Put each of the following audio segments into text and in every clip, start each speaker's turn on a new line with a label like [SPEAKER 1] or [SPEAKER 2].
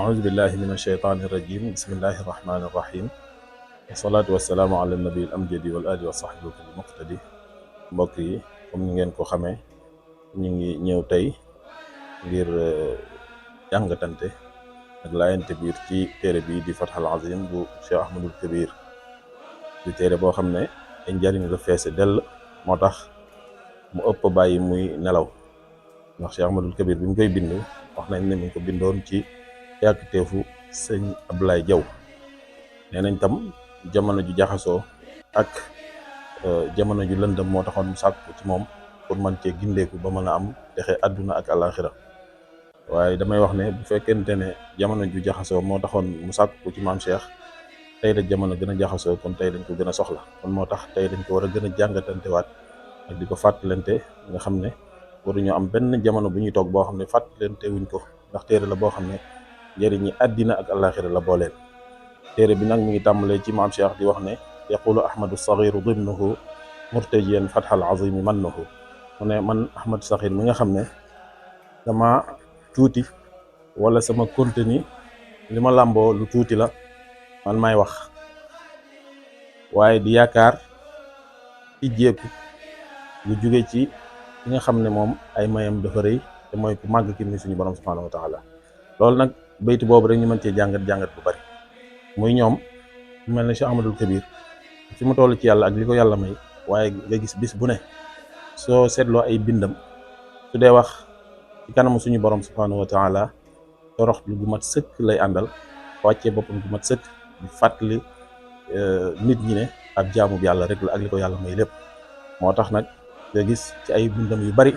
[SPEAKER 1] أعوذ بالله من الشيطان الرجيم بسم الله الرحمن الرحيم والصلاة والسلام على النبي الأمجد والآل وصحبه المقتدي mbokk yi comme ni ngeen ko xamee ñu ngi ñëw tey ngir jàngatante ak laayante biir ci téere bi di Fathul Azim bu Cheikh Ahmadul Kabir di téere boo xam ne ay njariñ la feese dell moo tax mu ëpp bàyyi muy nelaw ndax Cheikh Ahmadul Kabir bi mu koy bind wax nañ ne mu ngi ko bindoon ci yàkkateefu sëñ Abdoulaye Diaw nee nañ tam jamono ju jaxasoo ak jamono ju lëndëm moo taxoon mu sàkku ci moom pour man cee gindeeku ba mën a am texe àdduna ak alaxira waaye damay wax ne bu fekkente ne jamono ju jaxasoo moo taxoon mu sàkku ci maam Cheikh tey la jamono gën a jaxasoo kon tey dañ ko gën a soxla kon moo tax tey dañ ko war a gën a jàngatantewaat ak di ko fàttalante nga xam ne waruñu am benn jamono bu ñuy toog boo xam ne fàttalante wuñ ko ndax téere la boo xam ne njëriñi àddina ak alaxira la booleen téere bi nag mu ngi tàmbalee ci maam Cheikh di wax ne yaqulu ahmadu sagiru dimnuhu murtajiyan fathal azimi mannahu mu ne man ahmadu sagir mi nga xam ne dama tuuti wala sama contenu li ma làmboo lu tuuti la man may wax waaye di yaakaar ci jéeku lu jóge ci ki nga xam ne moom ay mayam dafa rëy te mooy ku màgg ki ni suñu borom subhanahu wa taala loolu nag bayti boobu rek ñu mën cee jàngat bu bari muy ñoom mel ne Cheikh Ahmadul Kabir fi mu toll ci yàlla ak li ko yàlla may waaye nga gis bis bu ne soo seetloo ay bindam su dee wax ci kanamu suñu borom subhanahu wa taala torox lu gu mat sëkk lay àndal wàccee boppam gu mat sëkk di fàttali nit ñi ne ab jaamub yàlla rek la ak li ko yàlla may lépp moo tax nag nga gis ci ay bindam yu bari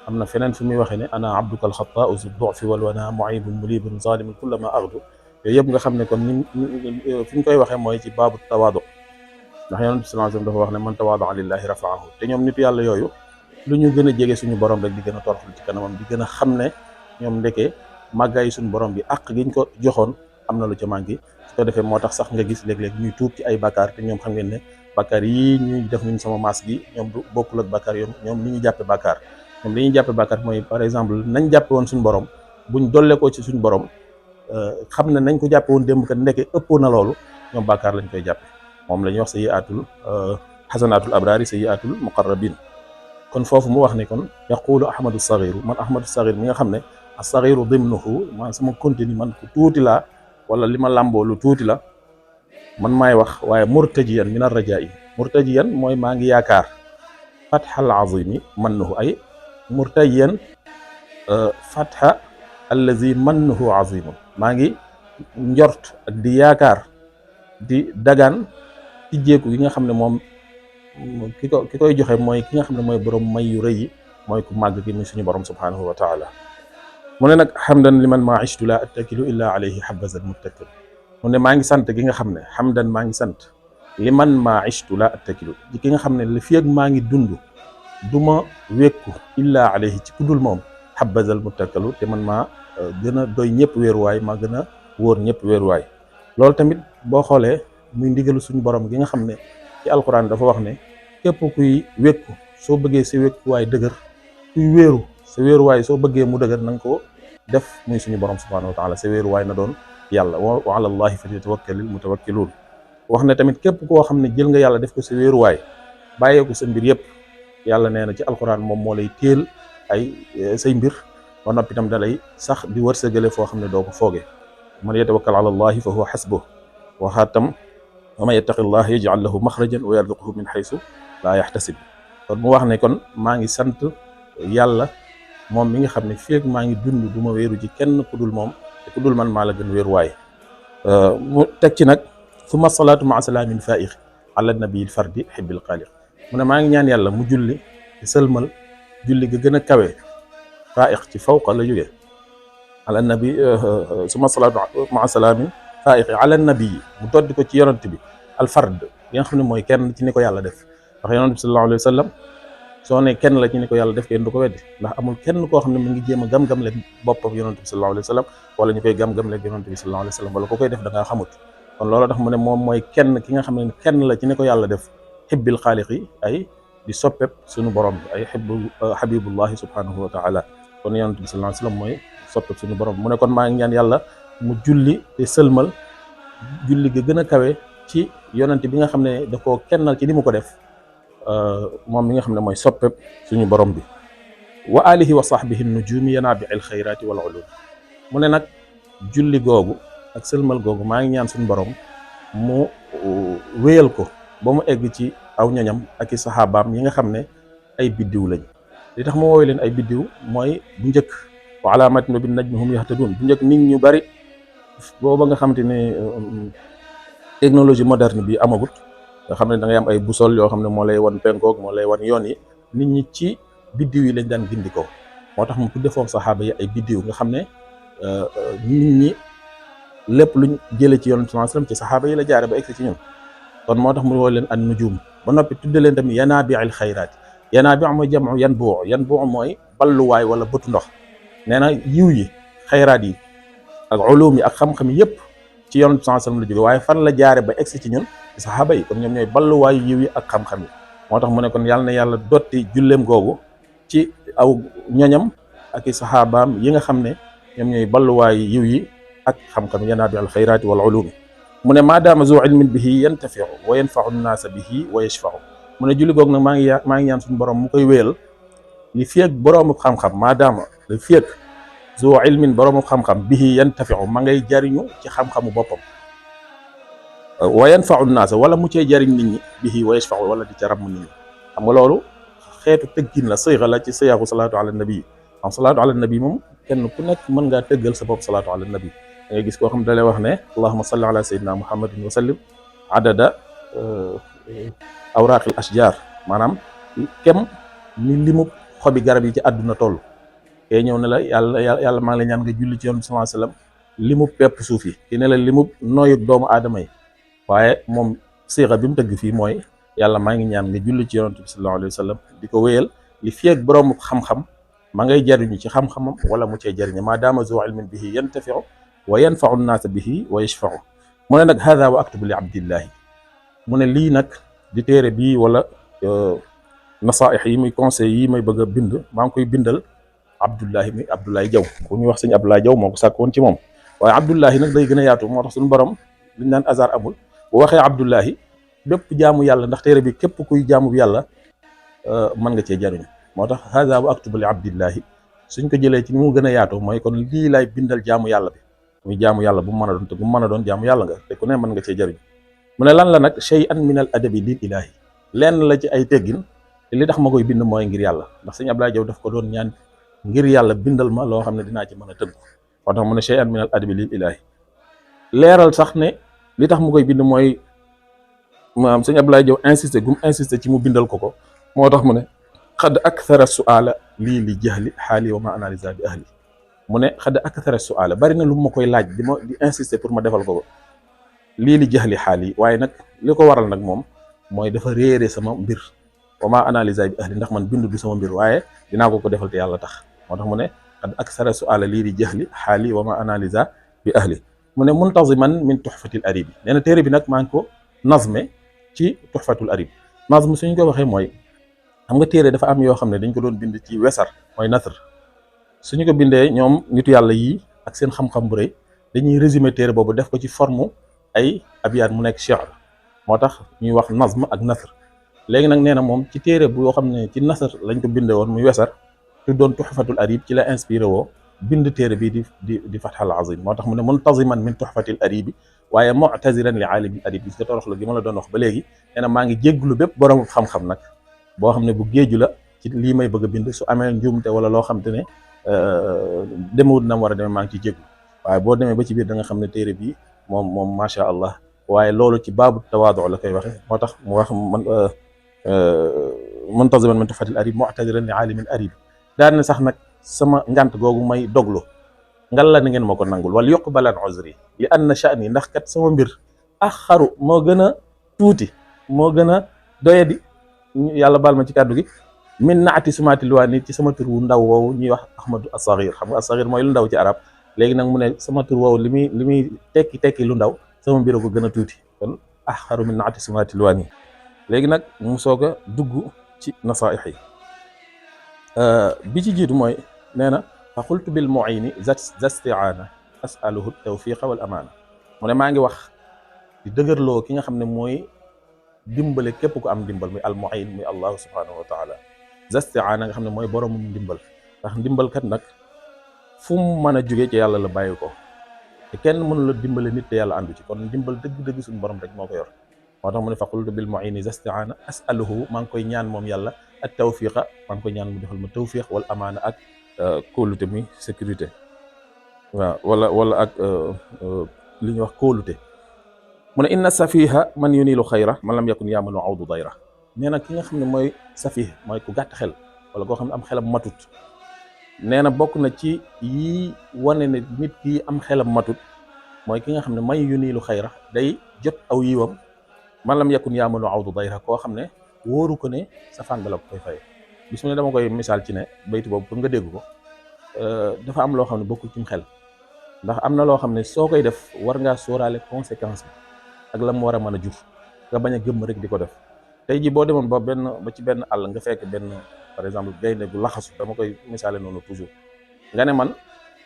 [SPEAKER 1] am na feneen fi muy waxee ne ana abduka alxataau zu dufi walwana muibun mulibun zalimun kullama ardu yooyu yëpp nga xam ne kon ni fi ñu koy waxee mooy ci baabu tawaadu ndax yonent bi sallallahu alayhi wasallam dafa wax ne man tawaada lillahi rafaahu te ñoom nitu yàlla yooyu lu ñu gën a jege suñu borom rek di gën a toroxlu ci kanamam di gën a xam ne ñoom ndekee màggaayu suñu borom bi àq giñ ko joxoon am na lu ca manqué su ko defee moo tax sax nga gis léeg-léeg ñuy tuub ci ay bakkaar te ñoom xam ngeen ne bakkaar yii ñuy def nañ sama maas gi ñoom du bokkul ak bakkaar ñoom li ñuy jàppe bakkaar ñoom li ñuy jàppe bakkaar mooy par exemple nañ jàppe woon suñu borom buñ dolle ko ci suñu borom xam ne nañ ko jàppe woon démb kat ndeke ëppoo na loolu ñoom bakkaar lañ koy jàppe moom la ñuy wax sayyi'atul xasanaatul abraari sayyi'atul muqarrabin kon foofu mu wax ne kon yaqulu ahmadu sagiru man ahmadu sagir mi nga xam ne as-sagiru dimnuhu man sama contenu man ku tuuti laa wala li ma làmboo lu tuuti la man maay wax waaye murtajiyan min ar-rajaa'i murtajiyan mooy maa ngi yaakaar fathal azimi mannahu ay murtajiyan fatha allazi mannahu azimun maa ngi njort ak di yaakaar di dagaan ci jéeku yi nga xam ne moom ki koy joxe mooy ki nga xam ne mooy borom may yu rëy yi mooy ku màgg ki muy suñu borom subhanahu wa taala mu ne nag hamdan liman ma ishtu la attakilu illa alayhi habazal muttakil mu ne maa ngi sant gi nga xam ne hamdan maa ngi sant liman ma ishtu la attakilu ci ki nga xam ne li fi ak maa ngi dund du ma wékku illa alayhi ci ku dul moom habazal muttakalu te man maa gën a doy ñëpp wéeruwaay maa gën a wóor ñëpp wéeruwaay loolu tamit boo xoolee muy ndigalu suñu borom gi nga xam ne ci alquran dafa wax ne képp kuy wékku soo bëggee sa wékkuwaay dëgër kuy wéeru sa wéeruwaay soo bëggee mu dëgër na nga ko def muy suñu borom subhanahu wa taala sa wéeruwaay na doon yàlla wa ala allahi falyatawakkalil mutawakkiluun wax ne tamit képp koo xam ne jël nga yàlla def ko sa wéeruwaay bàyyeeku sa mbir yëpp yàlla nee na ci alquran moom moo lay téel ay say mbir ba noppi tam dalay sax di wërsëgale foo xam ne doo ko fooge man yatawakkal ala allahi fa huwa xasbuh waxaat tam wa man yattaqi llah yaj'al lahu maxrajan wa yarzuqhu min xaysu laa yaxtasib kon mu wax ne kon maa ngi sant yàlla moom mi nga xam ne feeg maa ngi dund du ma wéeru ci kenn ku dul moom te ku dul man maa la gën wéeruwaay mu teg ci nag summa salaatu maa salaamin faiq ala nabiil fardi xibbil xaaliq mu ne maa ngi ñaan yàlla mu julli ci sëlmal julli ga gën a kawe faiq ci fawqa la jógee ala nabi summa salaatu maa salaamin faiq ala nabi mu toddi ko ci yonent bi al fard bi nga xam ne mooy kenn ci ni ko yàlla def ndax yonent bi sallallahu alayhi wa sallam soo ne kenn la ci ni ko yàlla def kenn du ko weddi ndax amul kenn koo xam ne mu ngi jéem a gam-gam leen boppam yonent bi sallallahu alayhi wa sallam wala ñu koy gam-gam leen yonent bi sallallahu alayhi wa sallam wala ko koy def da ngaa xamut kon loolu tax mu ne moom mooy kenn ki nga xam ne kenn la ci ni ko yàlla def xibbil xaaliq yi ay di soppeb suñu borom bi ay habibullahi subhanahu wa taala kon yonent bi sallallahu alayhi wa sallam mooy soppeb suñu borom mu ne kon maa ngi ñaan yàlla mu julli te sëlmal julli ga gën a kawe ci yonent bi nga xam ne da koo kennal ci li mu ko def moom mi nga xam ne mooy soppeb suñu borom bi wa alihi wa sahbihi nujumi yanaabiil xayraati wal ulum mu ne nag julli googu ak sëlmal googu maa ngi ñaan suñu borom mu wéyal ko ba mu egg ci aw ñoñam ak i saxaabaam yi nga xam ne ay biddiw lañ li tax ma wooyu leen ay biddiw mooy bu njëkk wa alaamatin wa bin najmi hum yahtadun bu njëkk nit ñu bari booba nga xamante ne technologie moderne bi amagut nga xam ne da ngay am ay boussole yoo xam ne moo lay wan penkoog moo lay wan yoon yi nit ñi ci biddiw yi lañ daan gindikoo moo tax mu tudde foofu saxaaba yi ay biddiw nga xam ne nit ñi lépp luñ jële ci yoon sallallahu alayhi wasallam ci saxaaba yi la jaare ba egsi ci ñun kon moo tax mu woo leen an nujum ba noppi tudde leen tamit yanaabi'il xayraat yanaabi' mooy jamu yanbu' mooy balluwaay wala bëtu ndox nee na yiw yi xayraat yi ak ulum yi ak xam-xam yépp ci yoon sallallahu alayhi wasallam la jóge waaye fan la jaare ba egsi ci ñun ci saxaaba yi kon ñoom ñooy balluwaayu yiw yi ak xam-xam yi moo tax mu ne kon yàlla na yàlla dotti julleem googu ci aw ñoñam ak i saxaabaam yi nga xam ne ñoom ñooy balluwaayu yiw yi ak xam-xam yanaabi al xayraati wal ulumi mu ne maadaama zu ilmin bihi yantafiu wa yanfau nnaasa bihi wa yashfau mu ne julli googu nag maa ngi ñaan suñu borom mu koy wéyal li fi ak boroomu xam-xam maadaama li fi ak zu ilmin boroomu xam-xam bihi yantafiu ma ngay jariñu ci xam-xamu boppam wa yanfau nnaasa wala mu cee jariñ nit ñi bihi wa yashfau wala di ca ramm nit ñi xam nga loolu xeetu tëggin la sëyxa la ci sëyaaxu salaatu ala nabi xam salaatu ala nabi moom kenn ku nekk mën ngaa tëggal sa bopp salaatu ala nabi da ngay gis koo xam ne dalay wax ne allahuma salli ala sayyidina muhammadin wa sallim adada awraqil ashjar maanaam kem ni limu xobi garab yi ci àdduna toll kay ñëw ne la yàlla maa ngi lay ñaan nga julli ci yoon bi sallallahu alayhi wasallam limu pepp suuf yi ki ne la limu nooyu doomu aadama yi waaye moom siixa bi mu tëgg fii mooy yàlla maa ngi ñaan nga julli ci yonent bi sallallahu alayhi wasallam di ko wéyal li feeg boroomu xam-xam ma ngay jariñu ci xam-xamam wala mu cee jariñe maadaama zu ilmin bihi yantafiu wa yanfau nnaasa bihi wa yashfau mu ne nag hada wa aktubu li abdillahi mu ne lii nag di téere bii wala nasaaix yi muy conseil yi may bëgg a bind maa ngi koy bindal abdullahi muy Abdoulaye Diaw ku ñuy wax sëñ Abdoulaye Diaw moo ko sàkk woon ci moom waaye Abdullahi nag day gën a yaatu moo tax suñu borom liñ naan hasard amul bu waxee Abdullahi bépp jaamu yàlla ndax téere bi képp kuy jaamu bi yàlla mën nga cee jariñu moo tax hada wa aktubu li abdillahi suñ ko jëlee ci ni mu gën a yaatu mooy kon lii lay bindal jaamu yàlla bi muy jaamu yàlla bu mu mën a doon te bu mu mën a doon jaamu yàlla nga te ku ne mën nga cee jariñ mu ne lan la nag shay'an min al adabi lil ilahi lenn la ci ay teggin te li tax ma koy bind mooy ngir yàlla ndax sëñ Abdoulaye Diaw daf ko doon ñaan ngir yàlla bindal ma loo xam ne dinaa ci mën a tënk moo tax mu ne shay'an min al adabi lil ilahi leeral sax ne li tax mu koy bind mooy maanaam sëñ Abdoulaye Diaw insisté ci mu bindal ko moo tax mu ne xad akthara su'ala lii li jahli xaali wa ma analysa bi ahli mu ne xad akthara su'ala bari na lu ma koy laaj di insister pour ma defal ko lii li jahli xaali waaye nag li ko waral nag moom mooy dafa réere sama mbir wa ma analysa bi ahli ndax man bindu du sama mbir waaye dinaa ko defal te yàlla tax moo tax mu ne xad akthara su'ala lii li jahli xaali wa ma analysa bi ahli mu ne muntaziman min tuxfatil arib nee na téere bi nag maa ngi ko nazme ci tuxfatul arib nazme suñ ko waxee mooy xam nga téere dafa am yoo xam ne dañ ko doon bind ci wesar mooy nasr suñu ko bindee ñoom nitu yàlla yii ak seen xam-xam bu rëy dañuy résumé téere boobu def ko ci forme ay abiyat mu nekk shi'r moo tax ñuy wax nazm ak nasr léegi nag nee na moom ci téere bu yoo xam ne ci nasr lañ ko bindee woon muy wesar te doon tuxfatul arib ci la inspiré woo bind téere bi di Fathul Azim moo tax mu ne muntaziman min tuxfatil aribi waaye mu'taziran li aalibil arib gis nga toroxlu gi ma la doon wax ba léegi nee na maa ngi jégglu bépp borom xam-xam nag boo xam ne bu géeju la ci lii may bëgg a bind su amee njuumte wala loo xam te ne demewut na mu war a demee maa ngi ciy jégglu waaye boo demee ba ci biir da nga xam ne téere bi moom macha allah waaye loolu ci baabu tawaadu la koy waxe moo tax mu wax man muntaziman min tuxfatil arib mu'taziran li aalibil arib daan na sax nag sama ngant googu may doglu ngal la na ngeen ma ko nangul wala yuqbalan uzri li anna sha'ni ndax kat sama mbir axaru moo gën a tuuti moo gën a doyadi yàlla baal ma ci kàddu gi min naati sumaati luwaani ci sama tur wu ndaw woowu ñuy wax ahmadu asagir xam nga asagir mooy lu ndaw ci arab léegi nag mu ne sama tur woowu li muy tekki lu ndaw sama mbir ko gën a tuuti kon axaru min naati sumaati luwaani léegi nag mu soog a dugg ci nasaaix yi bi ci jiitu mooy nee na fa qultu bil mu'ini zasti'aana as'aluhu tawfiqa wal amaana mu ne maa ngi wax di dëgërloo ki nga xam ne mooy dimbale képp ku am dimbal muy almuin muy allahu subhanahu wa taala zastiaana nga xam ne mooy boromum ndimbal ndax ndimbal kat nag fu mu mën a jógee ci yàlla la bàyyi ko te kenn mënu la dimbale nit te yàlla àndu ci kon ndimbal dëgg-dëgg suñu borom rek moo ko yor moo tax mu ne fa qultu bil muini zastiaana asaluhu maa ngi koy ñaan moom yàlla ak tawfiqa maa ngi koy ñaan mu defal ma tawfiq wal amaana ak kóolute muy sécurité waaw wala ak li ñuy wax kóolute mu ne inna safiha man yunilu xayra man lam yakun yaamanu awdu dayra nee na ki nga xam ne mooy safih mooy ku gàtt xel wala koo xam ne am xelam matut nee na bokk na ci yi wane ne nit ki am xelam matut mooy ki nga xam ne man yunilu xayra day jot aw yiwam man lam yakun yaamanu awdu dayra koo xam ne wóoru ko ne safaan bala ko koy fay bis mu ne dama koy misaal ci ne baytu boobu pour nga dégg ko dafa am loo xam ne bokkul ci xel ndax am na loo xam ne soo koy def war ngaa sóoraale conséquence bi ak la mu war a mën a jur nga bañ a gëmm rek di ko def tey jii boo demoon ba ci benn àll nga fekk benn par exemple gaynde gu laxasu dama koy misaale noonu toujours nga ne man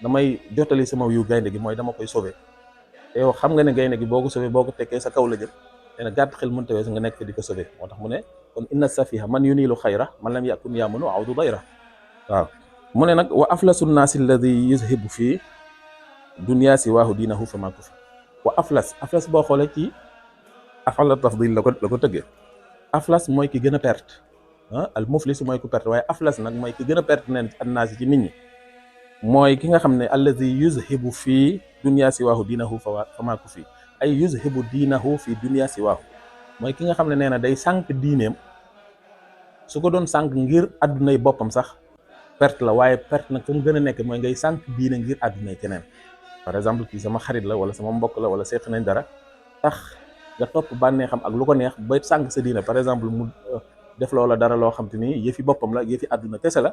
[SPEAKER 1] damay jottali sama yu gaynde gi mooy dama koy sauver te yow xam nga ne gaynde gi boo ko sauver boo ko tekkee sa kaw la jëm nee na gàtt xel mënta weesu nga nekk di ko sauver moo tax mu ne kon inna safiha man yunilu xayra man lam yakun yaamanu awdu dayra waaw mu ne nag wa aflasu nnaasi alladi yuzhibu fii dunya siwaahu diinahu fa maa kufi wa aflas boo xoolee ci afala tafdil la ko tëggee aflas mooy ki gën a perte al muflis mooy ku perte waaye aflas nag mooy ki gën a perte neen annaasi ci nit ñi mooy ki nga xam ne allazi yuzhibu fii dunya siwaahu diinahu fa maa kufi ay yuzhibu diinahu fii dunya siwaahu mooy ki nga xam ne nee na day sànq diineem su ko doon sànq ngir àddunay boppam sax perte la waaye perte nag fa mu gën a nekk mooy ngay sànq diine ngir àddunay keneen par exemple kii sama xarit la wala sama mbokk la wala seq nañ dara tax nga topp bànneexam ak lu ko neex ba sànq sa diine par exemple mu def loola dara loo xam te ni yëfi boppam la yëfi àdduna kese la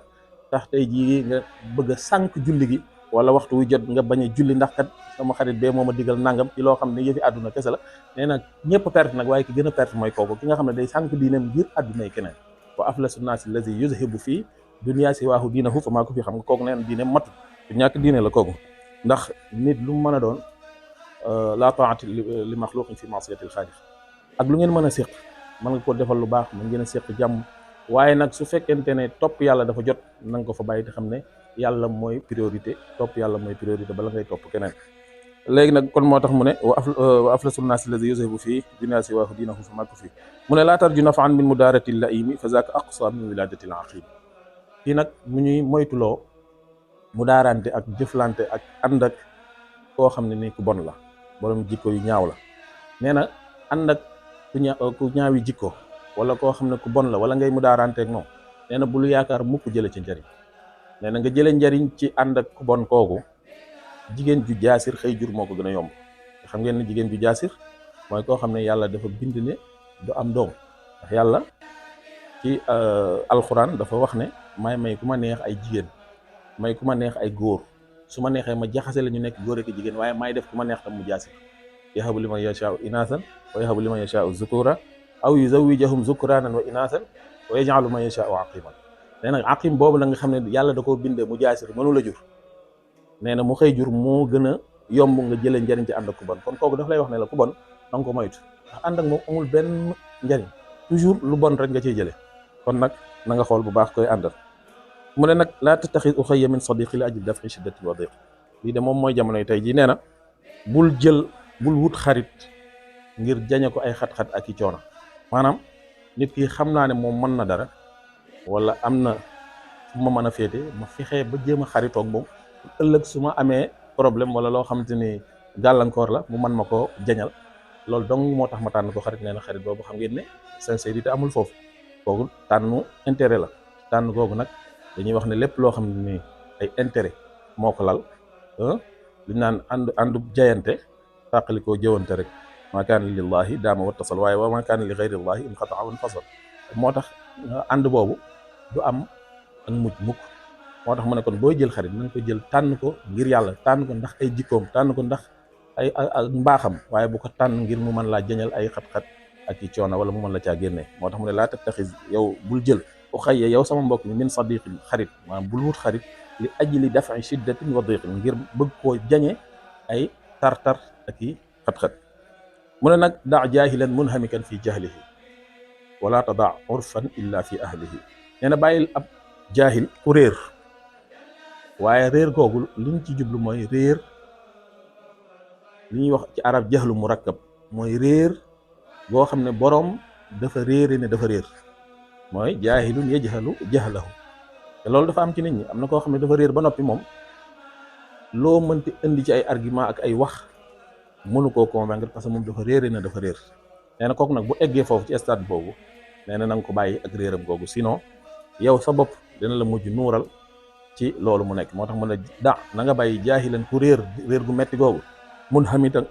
[SPEAKER 1] tax tey jii nga bëgg a sànq julli gi wala waxtu wu jot nga bañ a julli ndax kat sama xarit bee moo ma digal nangam ci loo xam ne yëfi àdduna kese la nee na ñëpp perte nag waaye ki gën a perte mooy kooku ki nga xam ne day sànq diineem ngir àddunay keneen wa aflasu naasi lazi yuzhibu fii dunya siwaahu diinahu fa maa ko fi xam nga kooku nee na diineem matut du ñàkk diine la kooku ndax nit lu mu mën a doon la taati li maxluqin fi maasiyatil xaaliq ak lu ngeen mën a séq mën nga ko defal lu baax mën ngeen a séq jàmm waaye nag su fekkente ne topp yàlla dafa jot na nga ko fa bàyyi te xam ne yàlla mooy priorité topp yàlla mooy priorité bala ngay topp keneen léegi nag kon moo tax mu ne wa aflasu naasi lazi yuzhibu fii dunya siwaahu diinahu fa maa ko fi mu ne laa tarju naf'an min mudaarati laimi fa zaaka aqsa min wilaadati al-aqim kii nag mu ñuy moytuloo mu daarante ak jëflante ak ànd ak koo xam ne ni ku bon la borom jikko yu ñaaw la nee na ànd ak ku ñaawi jikko wala koo xam ne ku bon la wala ngay mu daarante ak moom nee na bul yaakaar mukk jële ci njariñ nee na nga jële njariñ ci ànd ak ku bon kooku jigéen ju jaasir xëy jur moo ko gën a yomb te xam ngeen ne jigéen ju jaasir mooy koo xam ne yàlla dafa bind ne du am doom ndax yàlla ci alxuraan dafa wax ne may ku ma neex ay jigéen may ku ma neex ay góor su ma neexee ma jaxase la ñu nekk góor ak jigéen waaye may def ku ma neex tam mu jaasir yahabu liman yashaa'u inaasan wa yahabu liman yashaa'u zukura aw yuzawwijuhum zukraanan wa inaasan wa yaj'alu man yashaa'u aqiman nee na aqim boobu la nga xam ne yàlla da koo bindee mu jaasir mënu la jur nee na mu xëy jur moo gën a yomb nga jëlee njariñ ci ànd ak ku bon kon kooku daf lay wax ne la ku bon da nga ko moytu ndax ànd ak moom amul benn njariñ toujours lu bon rek nga ciy jëlee kon nag na nga xool bu baax koy àndal mu ne nag laa tattaxis uxayya min sadiqi li ajli daf'i shiddatin wa diq lii de moom mooy jamonoy tey jii nee na bul wut xarit ngir jañe ko ay xat-xat ak i coono maanaam nit ki xam naa ne moom mën na dara wala am na fu ma mën a féete ma fexee ba jéem a xaritoog moom ëllëg su ma amee problème wala loo xamante ni gàllankoor la mu mën ma ko jañal loolu donc moo tax ma tànn ko xarit nee na xarit boobu xam ngeen ne sincérité amul foofu kooku tànnu intérêt la tànn googu nag dañuy wax ne lépp loo xam ne ni ay intérêt moo ko lal li naan àndu jayante tàqali koo jëwante rek maa kaana lillahi daama wattasal waaye wa maa kaana li gayrillahi inqataa wanfasal moo tax ànd boobu du am ak mujj mukk moo tax mu ne kon booy jël xarit na nga ko jël tànn ko ngir yàlla tànn ko ndax ay jikkoom tànn ko ndax ay mbaaxam waaye bu ko tànn ngir mu mën laa jañal ay xat-xat ak i coono wala mu mën la caa génnee moo tax mu ne laa tattaxis yow bul jël u xayya yow sama mbokk mi min sadiqin xarit maanaam bul wut xarit li ajli daf'i shiddatin wa diqin ngir bëgg koo jañe ay tar-tar ak i xat-xat. mu ne nag daa jaahilan munhamikan fi jahlihi wala tadaa urfan illa fi ahlihi. nee na bàyyil ab jaahil ku réer, waaye réer googu liñ ci jublu mooy réer li ñuy wax ci arab jahlu murakkab, mooy réer goo xam ne boroom dafa réere ne dafa réer, mooy jaahilun yajhalu jahlahu. te loolu dafa am ci nit ñi, am na koo xam ne dafa réer ba noppi moom loo mënti indi ci ay argument ak ay wax mënu koo convaincre parce que moom dafa réere ne dafa réer. nee na kooku nag bu eggee foofu ci stade boobu nee na nga ko bàyyi ak réeram googu, sinon yow sa bopp dina la mujj nuural ci loolu mu nekk. moo tax mu ne na nga bàyyi jaahilan ku réer gu metti googu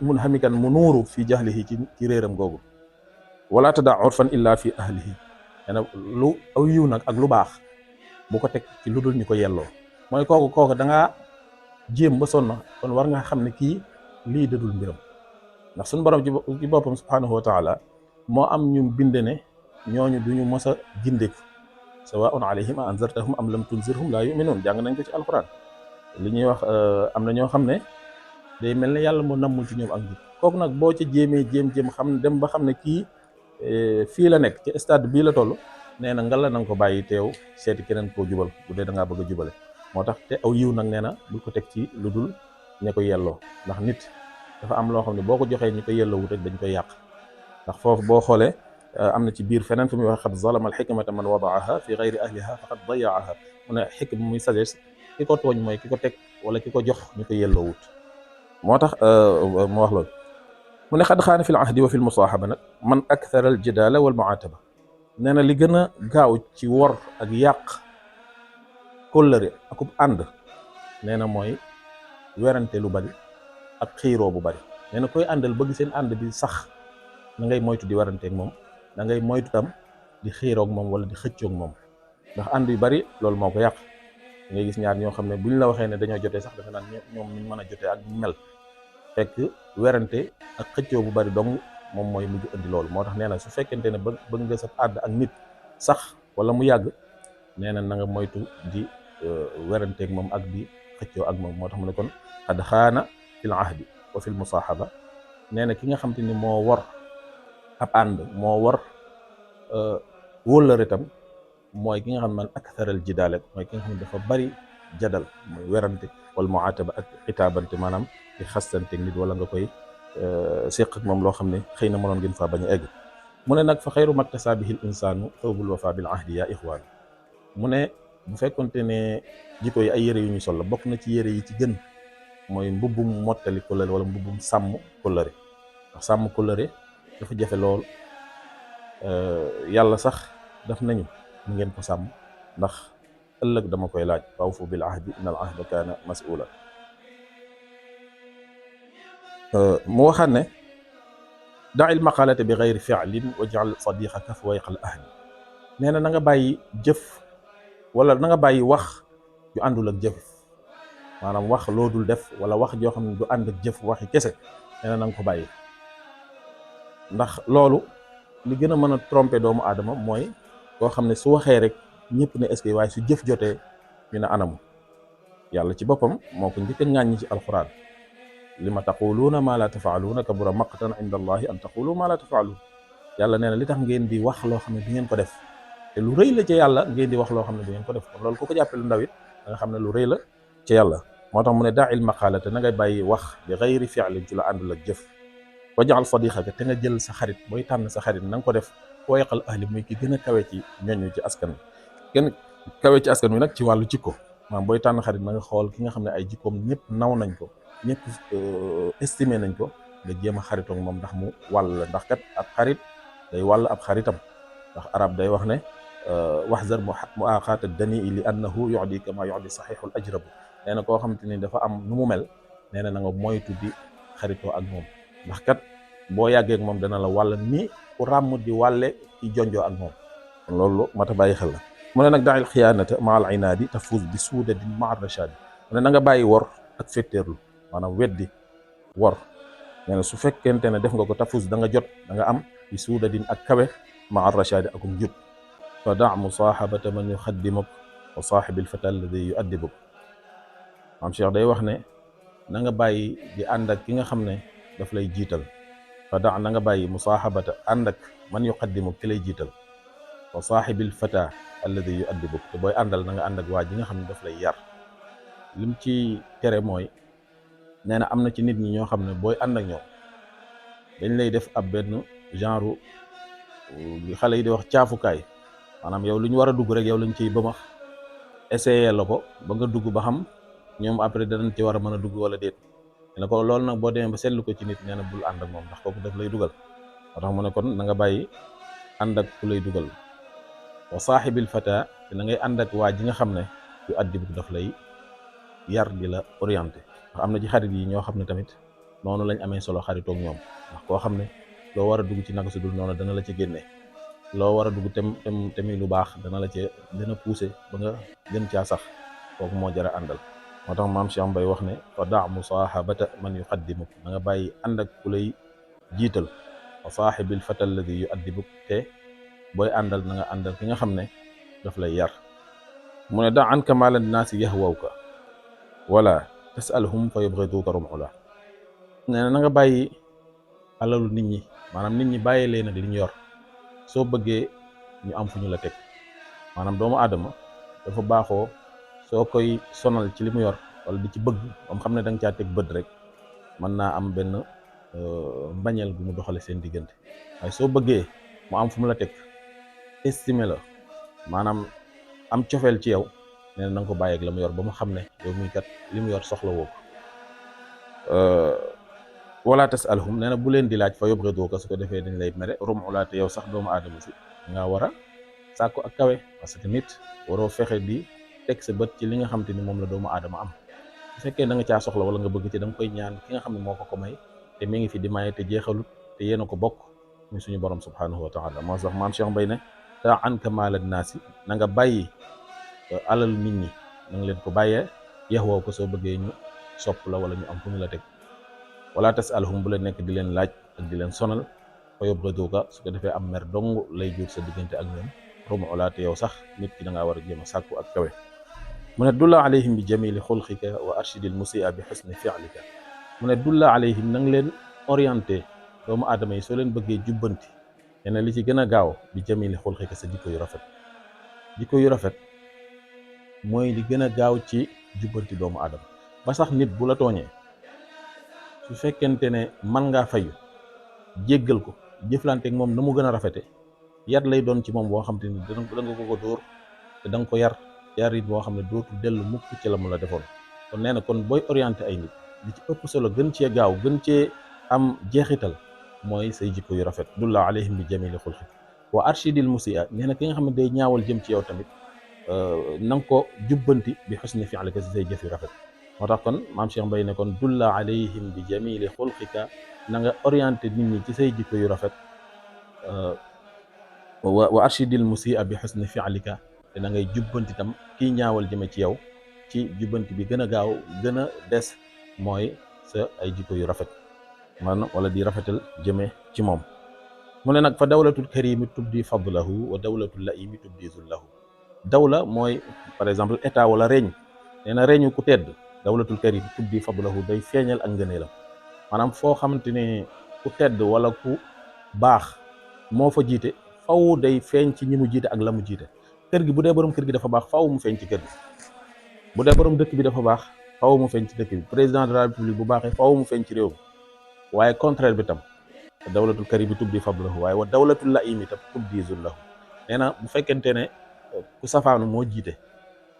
[SPEAKER 1] munhamikan mu nuuru fi jahlihi ci réeram googu, wala tadaa urfan illa fi ahlihi. nee na lu aw yiw nag ak lu baax bu ko teg ci lu dul ñu ko yelloo. mooy kooku da ngaa jéem ba sonn, kon war nga xam ne kii lii dadul mbiram, ndax suñu borom ci boppam subhanahu wa taala moo am ñu bind ne ñooñu duñu mos a gindeeku, sawaun alayhim a anzartahum am lam tunzirhum laa yuminuun. jàng nañ ko ci alquran. li ñuy wax am na ñoo xam ne day mel ne yàlla moo nammul ci ñoom ak njub. kooku nag boo ca jéemee jéem xam dem ba xam ne kii fii la nekk ci stade bii la toll, nee na ngalla na nga ko bàyyi teew seeti keneen koo jubal bu dee da ngaa bëgg a jubale. moo tax te aw yiw nag nee na bul ko teg ci lu dul ña ko yelloo, ndax nit dafa am loo xam ne boo ko joxee ñi ko yelloo wut rek dañ koy yàq. ndax foofu boo xoolee am na ci biir feneen fi muy wax xad zalama al xikmata man wadaaha fi gayri ahliha faqad dayaaha. mu ne xikma muy sagesse ki ko tooñ mooy ki ko teg wala ki ko jox ñu ko yelloo wut. moo tax mu wax loolu. mu ne xad xaana fi l ahdi wa fi l musaaxaba nag man akthara al jidala wal muataba. nee na li gën a gaaw ci wor ak yàq kóllëre akub ànd nee na mooy werante lu bari ak xiiroo bu bari. nee na koy àndal bëgg seen ànd bi sax na ngay moytu di weranteeg moom, da ngay moytu tam di xiiroog moom wala di xëccoog moom, ndax ànd yu bari loolu moo ko yàq. ngay gis ñaar ñoo xam ne buñ la waxee ne dañoo jotee sax dafa naan ñoom ñu mën a jotee ak ñu mel, fekk werante ak xëccoo bu bari dong moom mooy mujj indi loolu. moo tax nee na su fekkente ne bëgg nga sa ànd ak nit sax wala mu yàgg, nee na na nga moytu di weranteeg moom ak di xëccoo ak moom. moo tax mu ne kon xad xaana fil ahdi wa fil musaaxaba. nee na ki nga xam te ni moo war ab ànd, moo war wóllëre tam mooy ki nga xam ne man aktharal jidaale, mooy ki nga xam ne dafa bari jadal, mooy werante wala muataba ak itaabante, maanaam di xastante nit wala nga koy séq ak moom loo xam ne xëy na mënoon ngeen faa bañ a egg. mu ne nag fa xayru maktasaa bihi l insaanu thawbul wafa bil ahdi yaa ixwaan. mu ne bu fekkonte ne jikko yi ay yére yu ñu sol la, bokk na ci yére yi ci gën mooy mbubbum mottali kóllëre wala mbubbum sàmm kóllëre. ndax sàmm kóllëre dafa jafe lool, yàlla sax daf nañu mu ngeen ko sàmm, ndax ëllëg dama koy laaj wa awfu bil ahdi inna al ahda kaana mas'uula. mu waxaat ne da'il maqaalata bi gayri fi'lin waj'al sadiqaka fawayqal ahli. nee na nga bàyyi jëf wala na nga bàyyi wax ju àndul ak jëf, maanaam wax loo dul def wala wax joo xam ne du ànd ak jëf, waxi kese. nee na nga ko bàyyi, ndax loolu li gën a mën a tromper doomu aadama mooy koo xam ne su waxee rek ñëpp ne est-ce que, waaye su jëf jotee ñu ne anamu. yàlla ci boppam moo ko njëkk a ŋàññi ci alquran, lima taquluuna maa laa tafaaluuna kabura maqtan inda allahi an taqulu maa laa tafaaluun. yàlla nee na li tax ngeen di wax loo xam ne du ngeen ko def, te lu rëy la ci yàlla ngeen di wax loo xam ne du ngeen ko def. kon loolu ku ko jàppee lu ndaw it da nga xam ne lu rëy la ci yàlla. moo tax mu ne daa'il maqaalata, na ngay bàyyi wax bi gayri fi'lin ci la àndul ak jëf. waj'al sadiqaka, te nga jël sa xarit, booy tànn sa xarit na nga ko def fawayqal ahli, muy ki gën a kawe ci ñoñu ci askan wi. gën kawe ci askan wi nag ci wàllu jikko, maanaam booy tànn xarit na nga xool ki nga xam ne ay jikkoom ñëpp naw nañ ko, ñëpp estimé nañ ko, nga jéem a xaritoog moom ndax mu wàll la. ndax kat ab xarit day wàll ab xaritam, ndax arab day wax ne waxzar mu aaxaata dani li annahu yu'di kama yu'di saxiixul ajrabu. nee na koo xamante ni dafa am nu mu mel, nee na nga moytu di xaritoo ak moom, ndax kat boo yàggee ak moom dana la wàll ni ku ràmm di wàlle ci jonjoo ak moom. kon loolu mata bàyyi xel la. mu ne nag daa'il xiyaanata ma al inaadi tafuz bi suudadin ma ar rashaadi. mu ne na nga bàyyi wor ak fetteerlu, maanaam weddi wor. nee na su fekkente ne def nga ko tafuz da nga jot, da nga am bi suudadin ak kawe ma ar rashaadi akum jub. fa da' musaahabata man yuxaddimuk wa saaxibil fata alladi yu'addibuk. maam Cheikh day wax ne na nga bàyyi di ànd ak ki nga xam ne daf lay jiital. fa da na nga bàyyi musaahabata ànd ak man yuqaddimu ki lay jiital. wa saaxibil fata alladi yuaddibuk te booy àndal na nga ànd ak waa ji nga xam ne daf lay yar. lim ci tere mooy nee na am na ci nit ñi ñoo xam ne booy ànd ak ñoom dañ lay def ab benn genre li xale yi di wax caafukaay, maanaam yow lu ñu war a dugg rek yow lañ ciy bëmax essayé la ko ba nga dugg ba xam ñoom après danañ ci war a mën a dugg wala déet. ne ko loolu nag boo demee ba seetlu ko ci nit nee na bul ànd ak moom ndax kooku daf lay dugal. moo tax mu ne kon na nga bàyyi ànd ak ku lay dugal. wa saaxibil fata te na ngay ànd ak waa ji nga xam ne yu addib daf lay yar di la orienté. ndax am na ci xarit yi ñoo xam ne tamit noonu lañ amee solo xaritoog ñoom, ndax koo xam ne loo war a dugg ci naka su dul noonu dana la ci génne, loo war a dugg temi lu baax dana la ci dina poussé ba nga gën caa sax. kooku moo jara àndal. moo tax maam Cheikh Mbaye wax ne fa da musaahabata man yuqaddimuk na nga bàyyi ànd ak ku lay jiital. wa saaxibil fata alladi yuaddibuk te booy àndal na nga àndal ki nga xam ne daf lay yar. mu ne da anka maa la naasi yahwawka wala tasalhum fa yubghiduka rum'ula. nee na nga bàyyi alalu nit ñi, maanaam nit ñi bàyyi leen ak li ñu yor soo bëggee ñu am fu ñu la teg. maanaam doomu aadama dafa baaxoo soo koy sonal ci li mu yor wala di ci bëgg moom xam ne da nga caa teg bët rek mën naa am benn mbañeel bu mu doxale seen diggante. waaye soo bëggee mu am fu mu la teg estimé la, maanaam am cofeel ci yow, nee na nga ko bàyyi ak la mu yor ba mu xam ne yow muy kat li mu yor soxla woo ko. wala tasalhum nee na bu leen di laaj fa yubghiduka su ko defee dañ lay mere rum'ula te yow sax doomu aadama si nga war a sàkku ak kawe, parce que nit waroo fexe di teg sa bët ci li nga xam te ni moom la doomu aadama am. bu fekkee da nga caa soxla wala nga bëgg ci da nga koy ñaan ki nga xam ne moo ko may te mi ngi fi di maye te jeexalut te yéen a ko bokk muy suñu borom subhanahu wa taala. moo sax maam Cheikh Mbaye ne da anka maala naasi na nga bàyyi alal nit ñi na nga leen ko bàyyee yaxwoo ko soo bëggee ñu sopp la wala ñu am fu ñu la teg. wala tasalhum bu la nekk di leen laaj ak di leen sonal fa yubghiduka su ko defee am mer dong lay jur sa diggante ak ñoom. rum'ula te yow sax nit ki da ngaa war a jéem a sàkku ak kawe. mu ne dulla alayhim bi jamili xulqika wa arshidil musia bi xusni fi'lika. mu ne dulla alayhim na nga leen orienté doomu aadama yi soo leen bëggee jubbanti nee na li ci gën a gaaw bi jamili xulqika sa jikko yu rafet. jikko yu rafet mooy li gën a gaaw ci jubbanti doomu aadama. ba sax nit bu la tooñee su fekkente ne man ngaa fayu jéggal ko jëflante ak moom na mu gën a rafete yar lay doon ci moom boo xam te ni da nga ko dóor te da nga ko yar it boo xam ne dootul dellu mukk ci la mu la defoon. kon nee na kon booy orienté ay nit li ci ëpp solo gën cee gaaw gën cee am jeexital mooy say jikko yu rafet. dulla alayhim bi jamili xulqi wa arshidil musia nee na ki nga xam ne day ñaawal jëm ci yow tamit na nga ko jubbanti bi xusni fi'lika si say jëf yu rafet. moo tax kon maam Cheikh Mbaye ne kon dulla alayhim bi jamili xulqika na nga orienté nit ñi ci say jikko yu rafet. wa arshidil musia bi xusni fi'lika te na ngay jubbanti tam kii ñaawal jëme ci yow ci jubbanti bi gën a gaaw gën a des mooy sa ay jikko yu rafet man wala di rafetal jëme ci moom. mu ne nag fa dawlatul karimi tubdi fadlahu wa dawlatul laimi tubdi zullahu. dawla mooy par exemple état wala reñ. nee na reñu ku tedd dawlatul karim tubdi fadlahu day feeñal ak ngëneelam. maanaam foo xamante ne ku tedd wala ku baax moo fa jiite faw day feeñ ci ñi mu jiite ak la mu jiite. kër gi bu dee borom kër gi dafa baax faw mu feeñ ci kër gi. bu dee borom dëkk bi dafa baax faw mu feeñ ci dëkk bi. président de la république bu baaxee faw mu feeñ ci réew mi. waaye contraire bi tam dawlatul karim bi tubdi fadlahu waaye wa dawlatul laimi tam tubdi zullahu. nee na bu fekkente ne ku safaanu moo jiite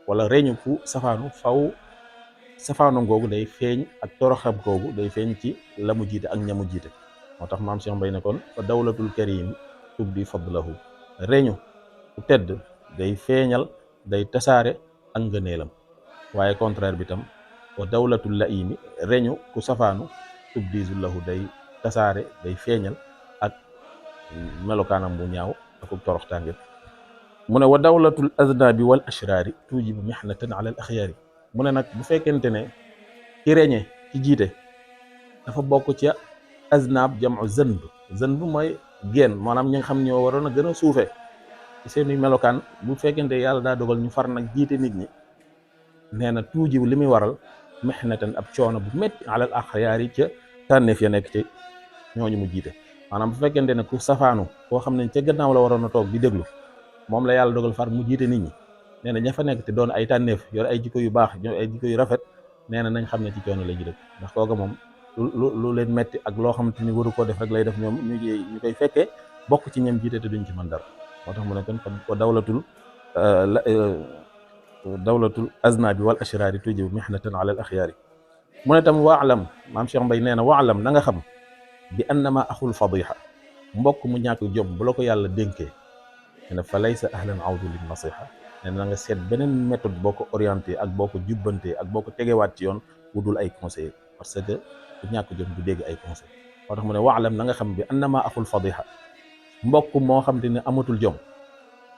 [SPEAKER 1] wala reñu ku safaanu faw safaanu googu day feeñ ak toroxam googu day feeñ ci la mu jiite ak ña mu jiite. moo tax maam Cheikh Mbaye ne kon fa dawlatul karim tubdi fadlahu reñu ku tedd day feeñal day tasaare ak ngëneelam. waaye contraire bi tam wa dawlatul laimi reñu ku safaanu tubdi zullahu day tasaare day feeñal ak melokaanam bu ñaaw ak toroxtaange. mu ne wa dawlatul aznabi wal ashraari tujibu mihnatan ala al axyaari. mu ne nag bu fekkente ne ki reñe ci jiite dafa bokk ci aznab jamu zanb mooy génn, maanaam ñi nga xam ñoo waroon a gën a suufee ci seeni melokaan. bu fekkente yàlla daa dogal ñu far nag jiite nit ñi nee na tuujibu li muy waral mexnatan ab coono bu métti alal axyaar yi ca tànneef ya nekk ci ñooñu mu jiite. maanaam bu fekkente ne ku safaanu koo xam ne ca gannaaw la waroon a toog di déglu moom la yàlla dogal far mu jiite nit ñi, nee na ña fa nekk te doon ay tànneef yor ay jikko yu baax yor ay jikko yu rafet, nee na nañ xam ne ci coono la ñu dëkk. ndax kooka moom lu leen metti ak loo xamante ni waru koo def rek lay def, ñoom ñu koy fekkee bokk ci ñam jiite te duñ ci mën dara. moo tax mu ne kon ko dawlatul aznabi wal ashraari tujibu mihnatan ala al axyaari. mu ne tam waalam, maam Cheikh Mbaye nee na waalam na nga xam bi annama axul fadiha, mbokk mu ñàkk jom bu la ko yàlla dénkee, nee na fa laysa ahlan awdu lin nasiha, nee na nga seet beneen méthode boo ko orienté ak boo ko jubbantee ak boo ko tegewaat ci yoon wudul ay conseil, parce que ku ñàkk jom du dégg ay conseil. moo tax mu ne waalam na nga xam bi annama axul fadiha, mbokk moo xam te ne amatul jom,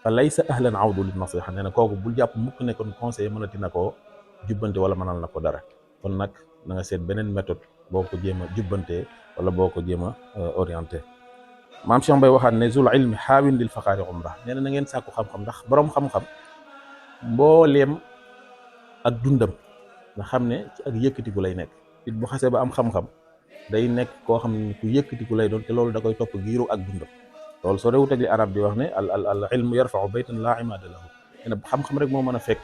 [SPEAKER 1] fa laysa ahlan awdu lin nasiha, nee na kooku bul jàpp mukk ne kon conseil mënati na koo jubbante wala mënal na ko dara. kon nag na nga seet beneen méthode boo ko jéem a jubbantee wala boo ko jéem a orienté. maam Cheikh Mbaye waxaat ne zul ilmi xaawin lil faqaari umra, nee na ngeen sàkku xam-xam ndax boroom xam-xam mbooleem ak dundam nga xam ne ci ak yëkkatiku lay nekk. nit bu xasee ba am xam-xam day nekk koo xam ne ku yëkkatiku lay doon te loolu da koy topp giiru ak dundam. loolu soo réewut ak li arab di wax ne al ilmu yarfau baytan laa imaada lahu, nee na xam-xam rek moo mën a fekk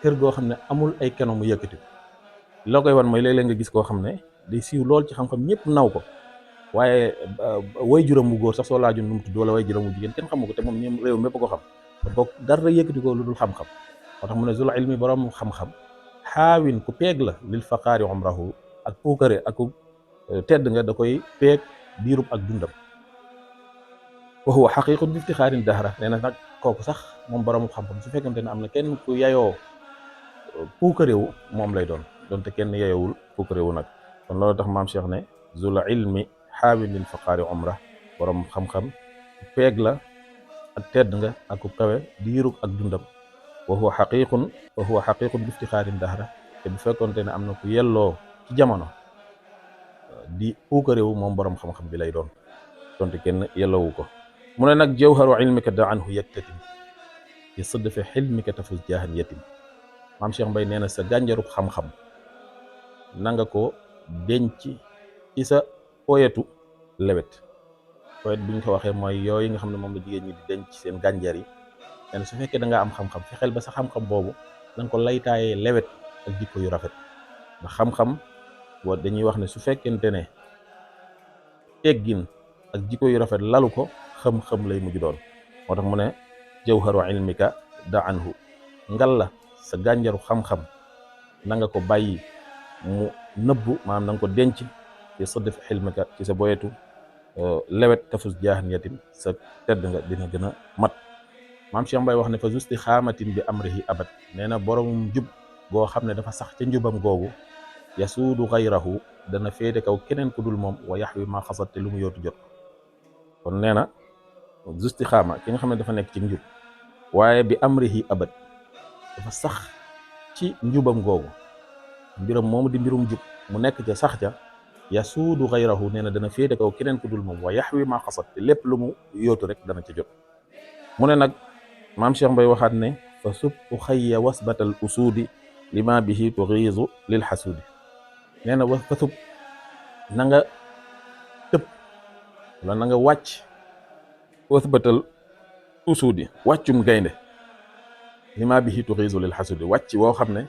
[SPEAKER 1] kër goo xam ne amul ay keno mu yëkkatiku. loo koy wan mooy léeg-léeg nga gis koo xam ne day siiw lool ci xam-xam ñëpp naw ko, waaye way juróom bu góor sax soo laajoon nu mu tudd wala way juróom bu jigéen kenn xamu ko te moom ñoom réew mépp ko xam. bokk dara yëkkati ko lu dul xam-xam. moo tax mu ne zul ilmi borom xam-xam xaawin ku peeg la lil faqaari umrahu, ak puukare ak tedd nga da koy peeg diirub ak dundam. wa huwa xaqiqun bi iftixaarin dahra, nee na nag kooku sax moom borom xam-xam su fekkante ne am na kenn ku yayoo puukarewu moom lay doon, donte kenn yayowul puukarewu nag. kon loolu tax maam Cheikh ne zul ilmi xaawin lil faqaari umra, borom xam-xam peeg la ak tedd nga ak ku kawe diirug ak dundam. wa huwa xaqiqun bi iftixaarin dahra, te bu fekkonte ne am na ku yelloo ci jamono di puukarewu moom borom xam-xam bi lay doon, donte kenn yelloowu ko. mu ne nag jawharu ilmika da anhu yaktatim fi sidfi xilmika tafus jaahan yatim. maam Cheikh Mbaye nee na sa gànjarub xam-xam na nga ko denc ci sa poyetu lewet. poyet bu ñu ko waxee mooy yooyu nga xam ne moom la jigéen ñi di denc seen gànjar yi. nee na su fekkee da nga am xam-xam fexeel ba sa xam-xam boobu na nga ko laytaayee lewet ak jikko yu rafet. ndax xam-xam boo dañuy wax ne su fekkente ne teggin ak jikko yu rafet lalu ko, xam-xam lay mujj doon. moo tax mu ne jawharu ilmika da anhu, ngal la sa gànjaru xam-xam na nga ko bàyyi mu nëbbu, maanaam na nga ko denc ci sadf xilmika ci sa boyetu lewet tafus jaahan yatim, sa tedd nga dina gën a mat. maam Cheikh Mbaye wax ne fa justi xaamatin bi amrihi abad, nee na borom jub goo xam ne dafa sax ca njubam googu, yasuudu xayrahu, dana féete kaw keneen ku dul moom, wa yaxwi ma xasat, te lu mu yootu jot. kon nee na justi xaama ki nga xam ne dafa nekk ci njub waaye bi amrihi abad, dafa sax ci njubam googu, mbiram moomu di mbirum jub mu nekk ca sax ca, yasuudu xayrahu, nee na dana féete kaw keneen ku dul moom, wa yaxwi ma xasat, te lépp lu mu yootu rek dana ca jot. mu ne nag maam Cheikh Mbaye waxaat ne fa sub u xayya wasbatal usuudi lima bihi tuxiisu lil xasuudi. nee na fa sub na nga tëb wala na nga wàcc wasbatal usuudi, wàccum gaynde, lima bihi tuxiisu lil xasuudi, wàcc woo xam ne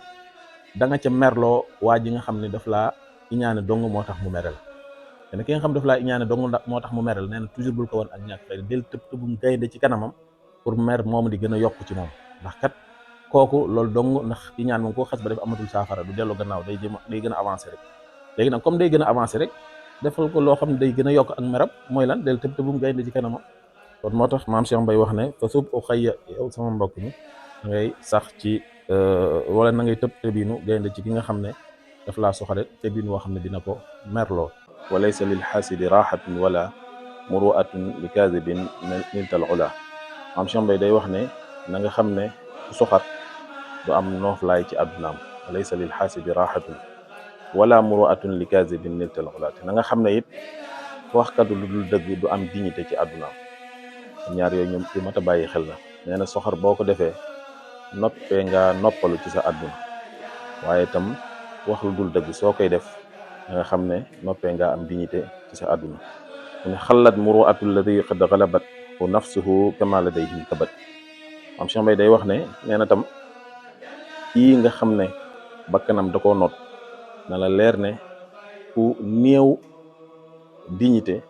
[SPEAKER 1] da nga ca merloo waa ji nga xam ne daf laa iñaane dong moo tax mu mere la. te ki nga xam daf laa iñaane dong moo tax mu mere la, nee na toujours bul ko woon ak ñàkk fay del tëb tëbum gaynde ci kanamam pour mer moom di gën a yokk ci moom. ndax kat kooku loolu dong, ndax iñaan moom koo xas ba def amatul saafara, du dellu gannaaw, day gën a avancé rek. léegi nag comme day gën a avancé rek, defal ko loo xam ne day gën a yokk ak meram, mooy lan del tëb tëbum gaynde ci kanamam. kon moo tax maam Cheikh Mbaye wax ne fa sub u xayya, yow sama mbokk mi da ngay sax ci wala na ngay tëb tëbinu gaynde ci ki nga xam ne daf laa soxale, tëbin woo xam ne dina ko merloo. wa laysa lil xaasidi raxatun wala muruatun li kaadibin niltal ula. maam Cheikh Mbaye day wax ne na nga xam ne ku soxat du am nooflaay ci àddunaam. wa laysa lil xaasidi raxatun wala muruatun li kaadibin niltal ula. te na nga xam ne it waxkatu lu dul dëgg du am dignité ci àddunaam. ñaar yooyu ñoom ci mat a bàyyi xel la. nee na soxor boo ko defee noppee nga noppalu ci sa àdduna, waaye itam wax lu dul dëgg soo koy def nga xam ne noppee nga am dignité ci sa àdduna mu ne xalat muru'atu alladi qad galabat wa nafsuhu kama ladayhim tabat am Cheikh Mbaye day wax ne nee na tam kii nga xam ne bakkanam da koo noot na la leer ne ku néew dignité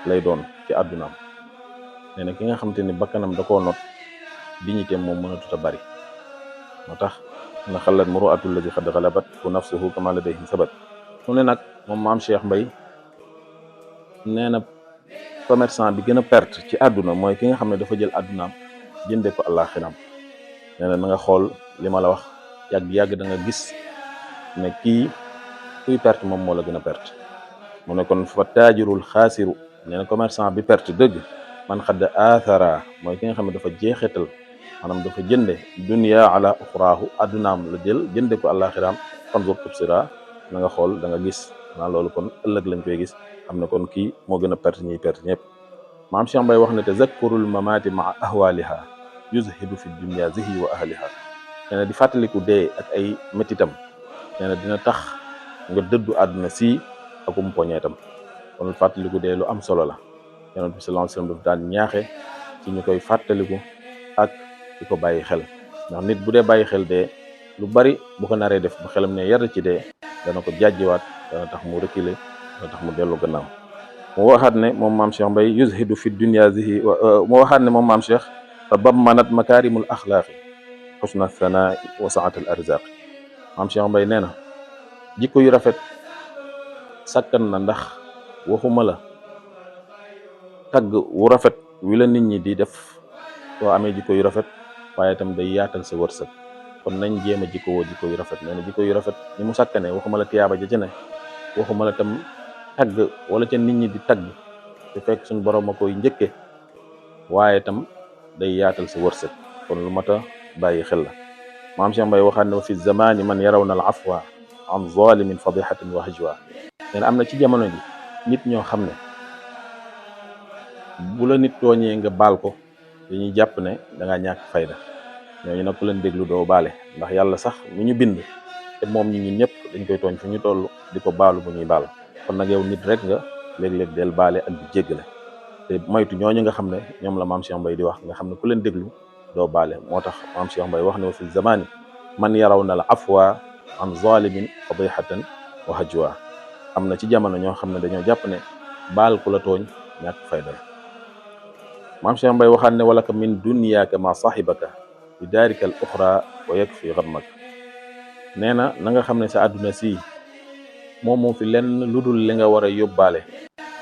[SPEAKER 1] lay doon ci àddunaam nee na ki nga xam te ni bakkanam da koo noot dignité moom mënatut a bari moo tax na xalat muru'atu alladi qad galabat wa nafsuhu kama ladayhim tabat mu ne nag moom maam Cheikh Mbaye nee na commerçant bi gën a perte ci àdduna mooy ki nga xam ne dafa jël àddunaam jënde ko àllaaxiram nee na nga xool li ma la wax yàgg-yàgg da nga gis ne kii kuy perte moom moo la gën a perte mu ne kon fa taajirul xaasiru nee na commerçant bi perte dëgg man xadd athara mooy ki nga xam ne dafa jeexital maanaam dafa jënde dunya ala uxraahu àddunaam la jël jënde ko àllaaxiram fanzur tubsira na nga xool da nga gis naa loolu kon ëllëg lañ koy gis xam ne kon kii moo gën a perte ñiy perte ñëpp maam Cheikh Mbaye wax ne tazakkurul mamaati maa ahwaliha yuzhidu fi dunya zihi wa ahliha nee na di fàttaliku dee ak ay métitam nee na dina tax nga dëddu àdduna si akum poñeetam kon fàttaliku dee lu am solo la yonent bi sallallahu alayhi wasallam daf daan ñaaxe ci ñu koy fàttaliku ak di ko bàyyi xel ndax nit bu dee bàyyi xel dee lu bari bu ko naree def bu xelam ne yar ci dee dana ko jàjjiwaat dana tax mu reculer dana tax mu dellu gannaaw mu waxaat ne moom maam Cheikh Mbaye yuzhidu fi dunya zihi mu waxaat ne moom maam Cheikh fa bammanat makarimul axlaaqi xusna sanaa wa saatal arzaqi maam Cheikh Mbaye nee na jikko yu rafet sakkan na ndax waxuma la tagg wu rafet wi la nit ñi di def soo amee jikko yu rafet waaye itam day yaatal sa wërsëg kon nañ jéem a jikko woo jikko yu rafet nee na jikko yu rafet ni mu sakkane waxuma la tiyaaba ja ci ne waxuma la tam tagg wala ca nit ñi di tagg te fekk suñu borom a koy njëkke waaye tam day yaatal sa wërsëg kon lu mat a bàyyi xel la maam Cheikh Mbaye waxaat ne wa fi zamani man yarawna al afwa an zalimin fadihatin wa hajwa nee na am na ci jamono ji nit ñoo xam ne bu la nit tooñee nga baal ko dañuy jàpp ne da ngaa ñàkk fayda ñooñu nag ku leen déglu doo baale ndax yàlla sax mu ñu bind te moom ñun ñëpp dañ koy tooñ fu ñu toll di ko baalu bu ñuy baal kon nag yow nit rek nga léeg-léeg del baale ak di jéggale te moytu ñooñu nga xam ne ñoom la maam Cheikh Mbaye di wax nga xam ne ku leen déglu doo baale moo tax maam Cheikh Mbaye wax ne wa fi zamani man yarawna al afwa an zalimin fadihatan wa hajwa am na ci jamono ñoo xam ne dañoo jàpp ne baal ku la tooñ ñàkk fayda la maam Cheikh Mbaye waxaat ne walaka min dunyaaka ma sahibaka bi daarika al uxra wa yakfi ghammak nee na nga xam ne sa àdduna si moom fi lenn lu dul li nga war a yóbbaale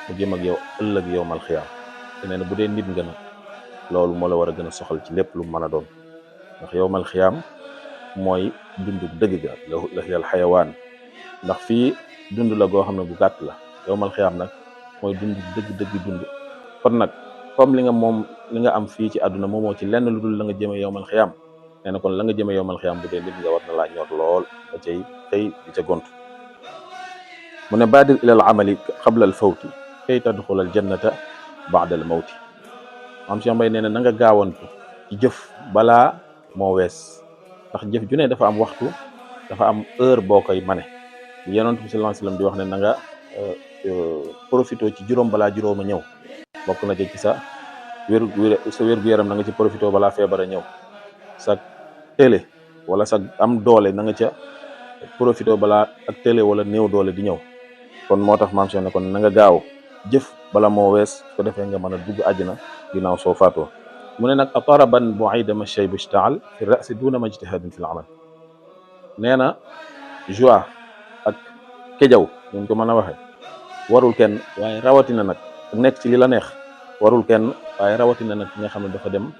[SPEAKER 1] mu jëm ak yow ëllëg yow mal xiyaam te nee na bu dee nit nga nag loolu moo la war a gën a soxal ci lépp lu mën a doon ndax yow mal xiyaam mooy dundu dëgg ga la yal xayawaan ndax fii dund la goo xam ne bu gàtt la yow mal xiyaam nag mooy dund dëgg dund kon nag comme li nga am fii ci àdduna moomoo ci lenn lu dul la nga jëme yowmal xiyaam nee na kon la nga jëme yowmal xiyaam bu dee nit nga war na laa ñor lool da cay xëy di ca gont mu ne baadir ilal amali qabla al fawti kay tadxul al jannata baada al mawti maam Cheikh Mbaye nee na nga gaawantu ci jëf balaa moo wees ndax jëf ju ne dafa am waxtu dafa am heure boo koy mane yonent bi sallallahu alayhi wasallam di wax ne na nga profité ci juróom balaa juróom a ñëw bokk na ci sa wér-gu-yaram na nga ci profité balaa feebar a ñëw sa télé wala sa am doole na nga ca profité balaa ak télé wala néew doole di ñëw kon moo tax maam Cheikh ne kon na nga gaaw jëf bala moo wees ko defee nga mën a dugg àjjana ginnaaw soo faatoo mu ne nag ataraban bu'ida ma shaybu ishtaal fi ra'si duna majtihadin fil amal nee na joie ak kejaw ñu ko mën a waxe warul kenn waaye rawatina nag nekk ci li la neex warul kenn waaye rawatina nag ki nga xam ne dafa dem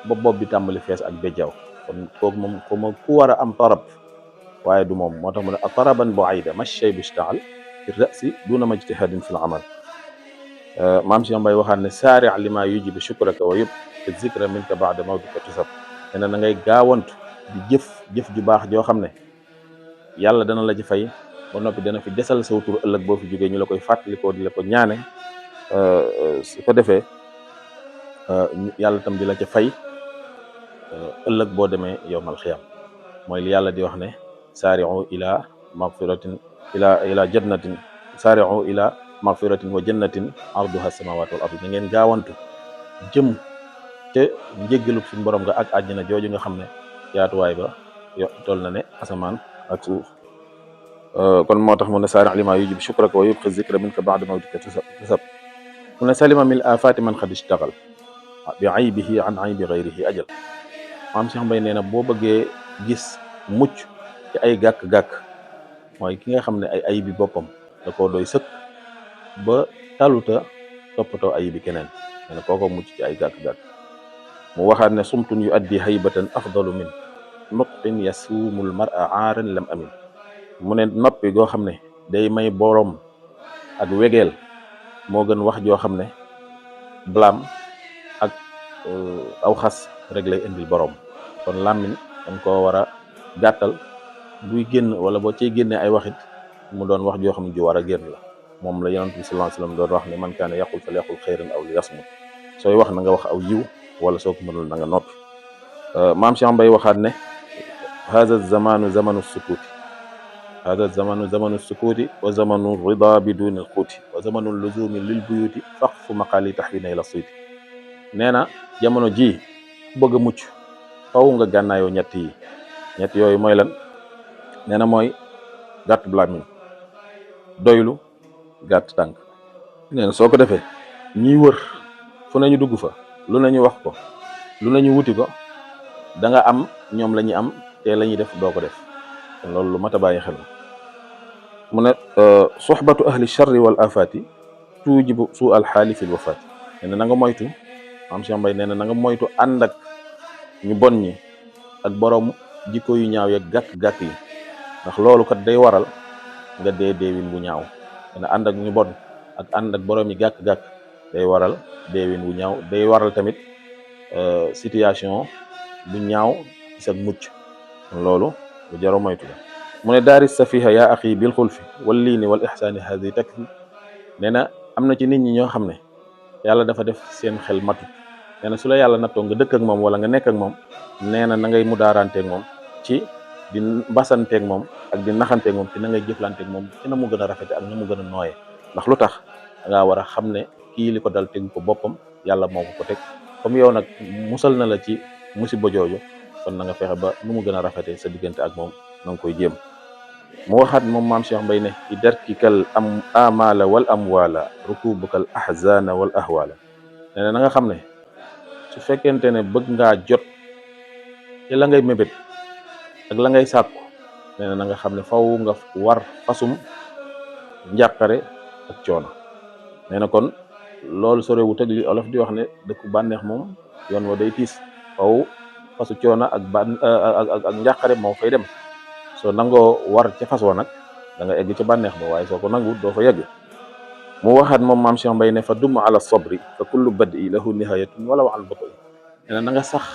[SPEAKER 1] ba bopp bi tàmbali fees ak béjjaaw kon kooku moom ku war a am tarab waaye du moom moo tax mu ne ataraban bu'ida ma shaybu ishtaal fi ra'si duna majtihadin fil amal maam Cheikh Mbaye waxaat ne saari' lima yujibu shukraka wa yubqi zikra minka ba'da mawtika tusab nee na ngay gaawantu di jëf ju baax joo xam ne yàlla dana la ci fay ba noppi dana fi desal sa tur ëllëg boo fi jógee ñu la koy fàttalikoo di la ko ñaane su ko defee yàlla tam di la ca fay ëllëg boo demee yawmal xiyaam mooy li yàlla di wax ne saari'u ila magfiratin ila jannatin saari'u ila magfiratin wa jannatin arduha samawati wal ardu na ngeen gaawantu jëm te njéggalub suñu borom nga ak àjjana jooju nga xam ne yaatuwaay ba toll na ne asamaan ak suuf. kon moo tax mu ne saari' lima yujib shukraka wa yubqi zikra minka ba'da mawtika tusab mu ne salima min afati man xad ishtagal bi aybihi an aybi ghayrihi ajal. maam Cheikh Mbaye nee na boo bëggee gis mucc ci ay gàkk-gàkk mooy ki nga xam ne ay ayibi boppam da koo doy sëkk ba taluta toppatoo ayibi keneen nee na kooko mucc ci ay gàkk-gàkk. mu waxaat ne sumtun yu addi haybatan afdalu min nutqin yasuumul mar'a aaran lam amin. mu ne noppi goo xam ne day may borom ak wegeel moo gën wax joo xam ne blaam ak aw xas rek lay indil borom. kon làmmiñ dañ koo war a gàttal buy génn wala boo cey génne ay waxit mu doon wax joo xam ne ju war a génn la. moom la yonent bi sallallahu alayhi wasallam doon wax ne man kaana yaqul fa yaqul xayran aw li yasmut. sooy wax na nga wax aw yiw wala soo ko mënul na nga noppi. maam Cheikh Mbaye waxaat ne hada zamanu zamanu sukuuti hada zamanu zamanu sukuuti wa zamanu rida biduni alquuti wa zamanu luzumi lil buyuti faqfu maqaali taxwina ila suyti. nee na jamono ji ku bëgg a mucc faw nga gànnaayoo ñett yooyu mooy lan. nee na mooy gàtt làmmiñ, doylu, gàtt tànk. nee na soo ko defee ñiy wër fu nañu dugg fa, lu nañu wax ko, lu nañu wuti ko, da nga am ñoom la ñuy am te la ñuy def doo ko def. kon loolu lu mat a bàyyi xel la. mu ne soxbatu ahli charri wal afati tujibu su al xaali fil wafaati. nee na nga moytu am Cheikh Mbaye nee na nga moytu ànd ak ñu bon ñi ak borom jikko yu ñaaw yeeg gàkk-gàkk yi, ndax loolu kat day waral nga dee deewin bu ñaaw. nee na ànd ak ñu bon ak ànd ak borom yi gàkk-gàkk day waral deewin bu ñaaw, day waral tamit situation bu ñaaw ci sa mucc. kon loolu lu jaro moytu la. mu ne daari safiha yaa axi bil xulfi wal liini wal ixsaani hadi takfi. nee na am na ci nit ñi ñoo xam ne yàlla dafa def seen xel matut. nee na su la yàlla nattoo nga dëkk ak moom wala nga nekk ak moom, nee na ngay mudaaranteeg moom ci di mbasanteeg moom ak di naxanteeg moom te na ngay jëflanteeg moom ci na mu gën a rafete ak na mu gën a nooyee. ndax lu tax da ngaa war a xam ne kii li ko dal tegu ko boppam, yàlla moo ko teg. comme yow nag musal na la ci musiba jooju, kon na nga fexe ba nu mu gën a rafete sa diggante ak moom na nga koy jéem. mu waxaat moom maam Cheikh Mbaye ne i darkikal am amala wal amwala rukubukal ahzana wal ahwala. nee na nga xam ne su fekkente ne bëgg ngaa jot ci la ngay mébét ak la ngay sàkku, nee na nga xam ne faw nga war fasum njàqare ak coono. nee na kon loolu sorewut ak li olof di wax ne dëkku bànneex moom yoon wa day tiis. faw fasu coono ak njàqare moo fay dem. soo nangoo war ca fas wa nag da nga egg ca bànneex ba, waaye soo ko nangu doo fa yegg. mu waxaat moom maam Cheikh Mbaye ne fa dum ala sabri fa kullu bad'i lahu nihayatun wala wa al bati. nee na nga sax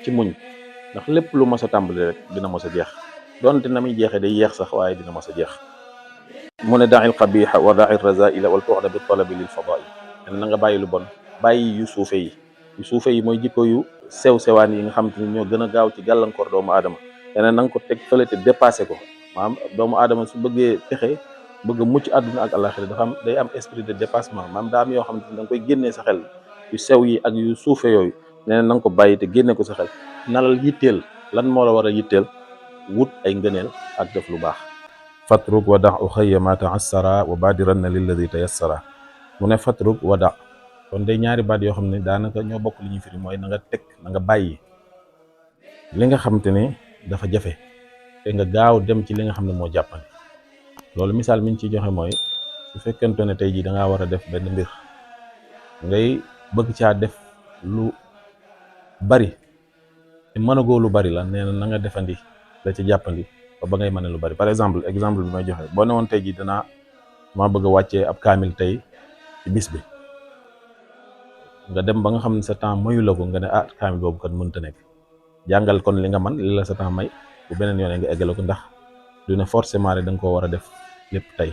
[SPEAKER 1] ci muñ, ndax lépp lu mos a tàmbali rek dina mos a jeex. doonte na muy jeexee day yeex sax, waaye dina mos a jeex. mu ne daa'il qabiha wa daa'il razaila wal tu'da bi talabi lil fada'i. nee na nga bàyyi lu bon, bàyyi yu suufe yi. yu suufe yi mooy jikko yu sew sewaan yi nga xam te ni ñoo gën a gaaw ci gàllankoor doomu aadama. nee na nga ko teg fële te dépassé ko. maanaam doomu aadama su bëggee texe, bëgg mucc àdduna ak àllaxira dafa am day am esprit de dépassement. maanaam daa am yoo xam ne da nga koy génnee sa xel, yu sew yi ak yu suufe yooyu. nee na nga ko bàyyi te génne ko sa xel. nalal yitteel lan moo la war a yitteel, wut ay ngëneel ak def lu baax. fatruk wa da uxayya ma taassara wa badiranna lilladi tayassara. mu ne fatruk wa da, kon day ñaari baat yoo xam ne daanaka ñoo bokk li ñuy firi, mooy na nga teg, na nga bàyyi li nga xam te ne dafa jafe te nga gaaw dem ci li nga xam ne moo jàppandi. loolu misaal mi ñu ciy joxe mooy su fekkente ne tey jii da ngaa war a def benn mbir, ngay bëgg caa def lu bari te mënagoo lu bari la. nee na nga defandi la ci jàppandi ba ngay mën lu bari. par exemple bi may joxe, boo ne woon tey jii maa bëgg a wàccee ab kaamil tey ci bis bi, nga dem ba nga xam ne sa temps mayu la ko, nga ne kaamil boobu kat mënta nekk. jàngal kon li nga man li la sa temps may, bu beneen yoon nga eggale ko, ndax du ne forcément rek da nga koo war a def lépp tey.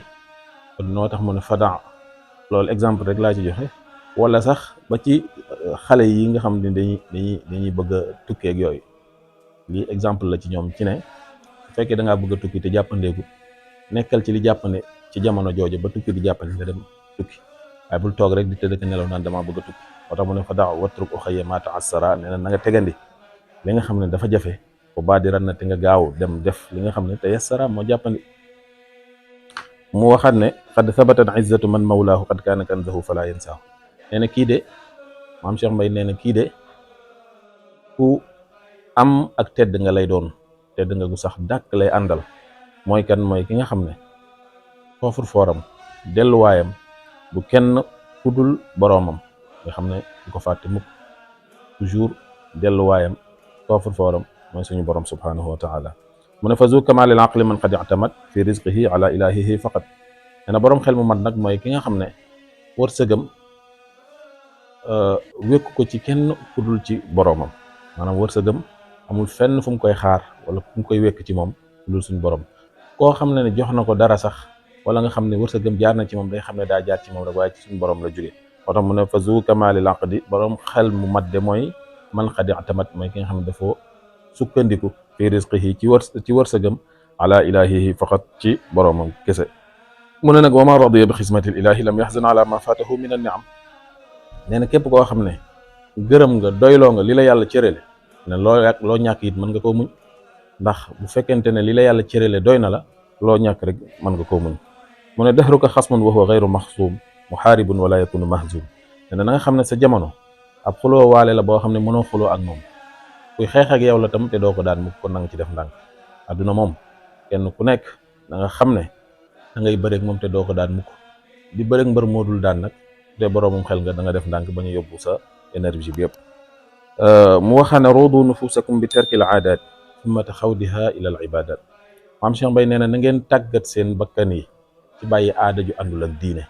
[SPEAKER 1] kon noo tax mu ne fadan, loolu exemple rek laa ci joxe. wala sax ba ci xale yi nga xam ne dañuy bëgg a tukkee ak yooyu, lii exemple la ci ñoom ci ne fekkee da ngaa bëgg a tukki te jàppandeeku nekkal ci li jàppande ci jamono jooju ba tukki di jàppande nga dem tukki waaye bul toog rek di tëdd ka nelaw naan damaa bëgg a tukki. moo tax mu ne fa daaw watruk uxayya ma ta'assara nee na nga tegandi li nga xam ne dafa jafe bu baadiran na te nga gaaw dem def li nga xam ne te yassara moo jàppandi. mu waxaat ne qad thabatat izzatu man mawlaahu qad kaana kanzahu fala yansaahu nee na kii de maam Cheikh Mbaye nee na kii de ku am ak tedd nga lay doon, tedd nga gu sax dàkk lay àndal. mooy kan? mooy ki nga xam ne foofur fooram delluwaayam bu kenn ku dul boroomam nga xam ne du ko fàtte mukk, toujours delluwaayam foofur fooram mooy suñu borom subhanahu wa taala. mu ne fa zu kamalil aqli man qad i'tamad fi rizqihi ala ilahihi faqat. nee na boroom xel mu mat nag mooy ki nga xam ne wërsëgam wékku ko ci kenn ku dul ci boroomam, maanaam wërsëgam amul fenn fu mu koy xaar wala fu mu koy wékk ci moom dul suñu borom. koo xam ne jox na ko dara sax wala nga xam ne wërsëgam jaar na ci moom day xam ne daa jaar ci moom rek waaye ci suñu borom la jóge. moo tax mu ne fa zu kamalil aqdi boroom xel mu mat de mooy man qad i'tamad mooy ki nga xam ne dafa sukkandiku fi rizqihi ci wërsëgam ala ilahihi faqat ci boroomam kese. mu ne nag wa ma radiya bi xismatil ilahi lam yaxzan ala ma fatahu min an ni'am. nee na képp koo xam ne gërëm nga doyloo nga li la yàlla cërale ne loo ñàkk it mën nga koo muñ, ndax bu fekkente ne li la yàlla cërale doy na la loo ñàkk rek mën nga koo muñ. mu ne dahruka xasmun wa huwa gayru maxsuum muxaaribun wala yakunu mahzum. nee na nga xam ne sa jamono ab xuloo waale la boo xam ne mënoo xuloo ak moom, kuy xeex ak yow la tam te doo ko daan mukk, kon na nga ci def ndànk. adduna moom kenn ku nekk da nga xam ne da ngay bëreeg moom te doo ko daan mukk. di bëreeg mbër moo dul daan nag te boroomum xel nga da nga def ndànk bañ a yóbbu sa énergie bi yëpp. mu waxaane ruudu nufusakum bi tarkil aadaat summa taxawdiha ila al ibadat. maam Cheikh Mbaye nee na ngeen tàggat seen bakkan yi ci bàyyi aada ju àndul ak diine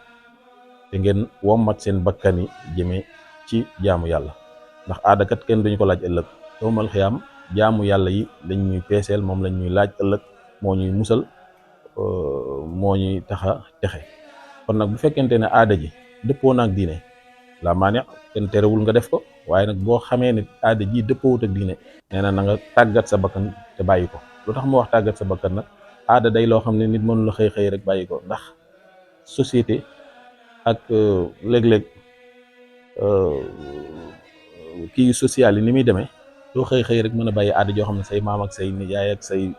[SPEAKER 1] te ngeen wommat seen bakkan yi jëmee ci jaamu yàlla, ndax aada kat kenn duñu ko laaj ëllëg. yawmal xiyaam jaamu yàlla yi lañ ñuy peeseel, moom lañ ñuy laaj ëllëg, moo ñuy musal, moo ñuy taxa texe. kon nag bu fekkente ne aada ji dëppoo naag diine la maane kenn terewul nga def ko, waaye nag boo xamee ne aada ji dëppoowut ak diine nee na nga tàggat sa bakkan te bàyyi ko. lu tax mu wax tàggat sa bakkan nag? aada day loo xam ne nit mënu la xëy rek bàyyi ko, ndax société ak léeg-léeg kii social yi ni muy demee doo xëy rek mën a bàyyi aada joo xam ne say maam ak say nijaay ak say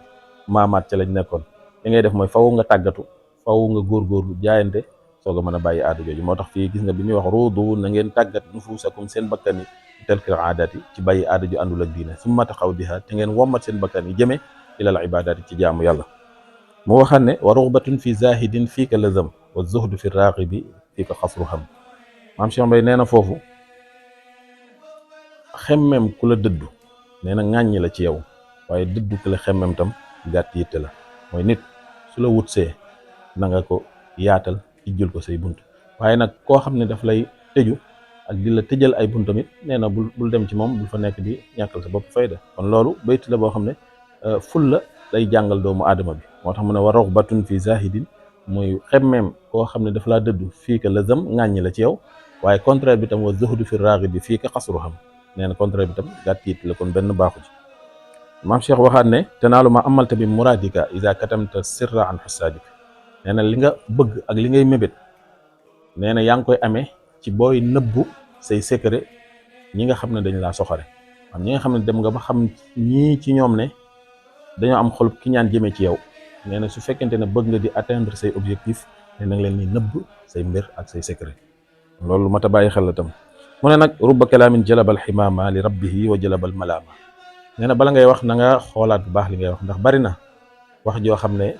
[SPEAKER 1] maamaat ca lañ nekkoon. li ngay def mooy faw nga tàggatu, faw nga góorgóorlu jaayante soog a mën a bàyyi aada jooju. moo tax fii gis nga bi muy wax ruudu na ngeen tàggat nufusakum seen bakkan yi telkil aadaat yi ci bàyyi aada ju àndul ak diine summa taxawdiha te ngeen wommat seen bakkan yi jëme ilal ibadaat yi ci jaamu yàlla. mu waxaat ne wa rughbatun fi zahidin fii ka lazam wa zuhdu fi raqibi fii ka xasru xam. maam Cheikh Mbaye nee na foofu xemmem ku la dëddu nee na ŋàññi la ci yow, waaye dëddu ku la xemmem tam gàtt yitte la. mooy nit su la wutsee na nga ko yaatal ijjul ko say bunt, waaye nag koo xam ne daf lay tëju ak di la tëjal ay buntam it nee na bul dem ci moom, bul fa nekk di ñàkkal sa bopp fayda. kon loolu bayt la boo xam ne ful la day jàngal doomu aadama bi. moo tax mu ne wa raghbatun fi zahidin muy xemmeem koo xam ne daf laa dëddu fii ka lazam ŋàññi la ci yow, waaye contraire bi tam wa zuhdu fi raghibi fii ka xasru xam. nee na contraire bi tam gàtt yitte la, kon benn baaxu ci. maam Cheikh waxaat ne tanaalu ma amalta bi muradika iza katamta sirra an xusaadik. nee na li nga bëgg ak li ngay mébét nee na yaa ngi koy amee ci booy nëbbu say secret ñi nga xam ne dañ laa soxare. am ñi nga xam ne dem nga ba xam ñii ci ñoom ne dañoo am xol ki ñaan jëmee ci yow, nee na su fekkente ne bëgg nga di atteindre say objectif ne na nga leen ni nëbb say mbir ak say secret. loolu mat a bàyyi xel la tam. mu ne nag rubba kalaamin jalabal ximaama li rabbihi wa jalabal malaama. nee na bala ngay wax na nga xoolaat bu baax li ngay wax, ndax bari na wax joo xam ne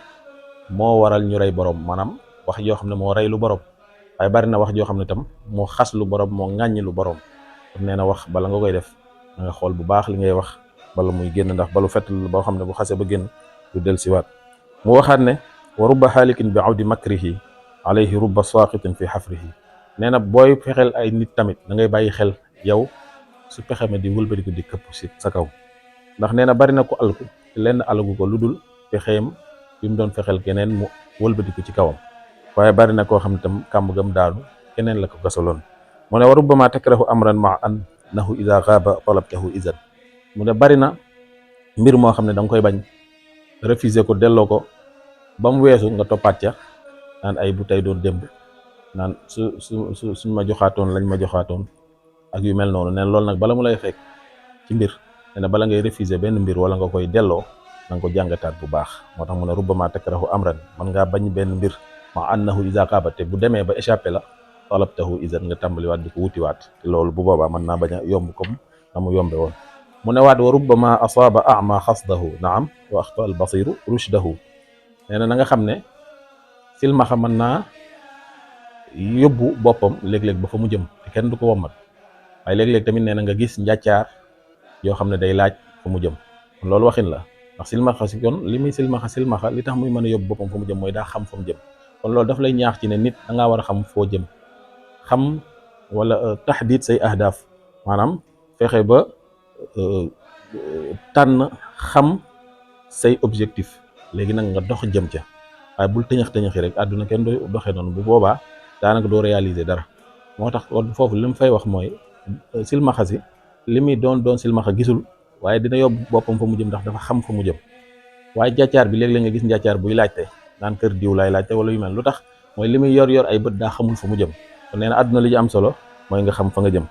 [SPEAKER 1] moo waral ñu rey borom, maanaam wax joo xam ne moo rey lu borom, waaye bari na wax joo xam ne tam moo xas lu borom, moo ŋàññi lu borom. kon nee na wax bala nga koy def na nga xool bu baax li ngay wax bala muy génn, ndax balu fett la boo xam ne bu xase ba génn du del siwaat. mu waxaat ne wa rubba xaalikin bi awdi makrihi alayhi rubba saaqitin fi xafrihi. nee na booy fexeel ay nit tamit da ngay bàyyi xel yow su pexeme di wëlbatiku di këpp si sa kaw, ndax nee na bari na ko alku lenn alagu ko lu dul pexeem bi mu doon fexeel keneen mu wëlbatiku ci kawam, waaye bari na koo xam ne tam kàmb gam daanu keneen la ko gasaloon. mu ne wa rubbama takrahu amran ma annahu ida gaaba talabtahu izan. mu ne bari na mbir moo xam ne da nga koy bañ refuser ko delloo ko ba mu weesu nga toppaat ca naan ay bu tey doon démb naan suñ ma joxaatoon lañ ma joxaatoon ak yu mel noonu neen loolu nag bala mu lay fekk ci mbir ne na bala ngay refuser benn mbir wala nga koy delloo na nga ko jàngataat bu baax moo tax mu ne rubbama takrahu amran man ngaa bañ benn mbir ma annahu iza qaabate bu demee ba échappé la talabtahu izan nga tàmbaliwaat di ko wutiwaat te loolu bu boobaa mën naa bañ a yomb comme na mu yombe woon mu ne waat wa rubbama asaaba ama xasdahu naam wa axta al basiru rushdahu nee na nga xam ne silmaxa mën naa yóbbu boppam léeg-léeg ba fa mu jëm te kenn du ko wommat waaye léeg-léeg tamit nee na nga gis njàccaar yoo xam ne day laaj fa mu jëm kon loolu waxin la ndax silmaxa si kon li muy silmaxa li tax muy mën a yóbbu boppam fa mu jëm mooy daa xam fa mu jëm kon loolu daf lay ñaax ci ne nit da ngaa war a xam foo jëm xam wala taxdiid say ahdaaf maanaam fexe ba tànn xam say objectif léegi nag nga dox jëm ca waaye bul tëñëx-tëñëxi rek àdduna kenn do doxee noonu bu boobaa daanaka doo réaliser dara moo tax kon foofu li mu fay wax mooy silmaxa si li muy doon silmaxa gisul waaye dina yóbbu boppam fa mu jëm ndax dafa xam fa mu jëm waaye njàccaar bi léeg-léeg nga gis njàccaar buy laajte naan kër diw laay laajte wala yu mel lu tax mooy li muy yor ay bët daa xamul fa mu jëm kon nee na àdduna li ci am solo mooy nga xam fa nga jëm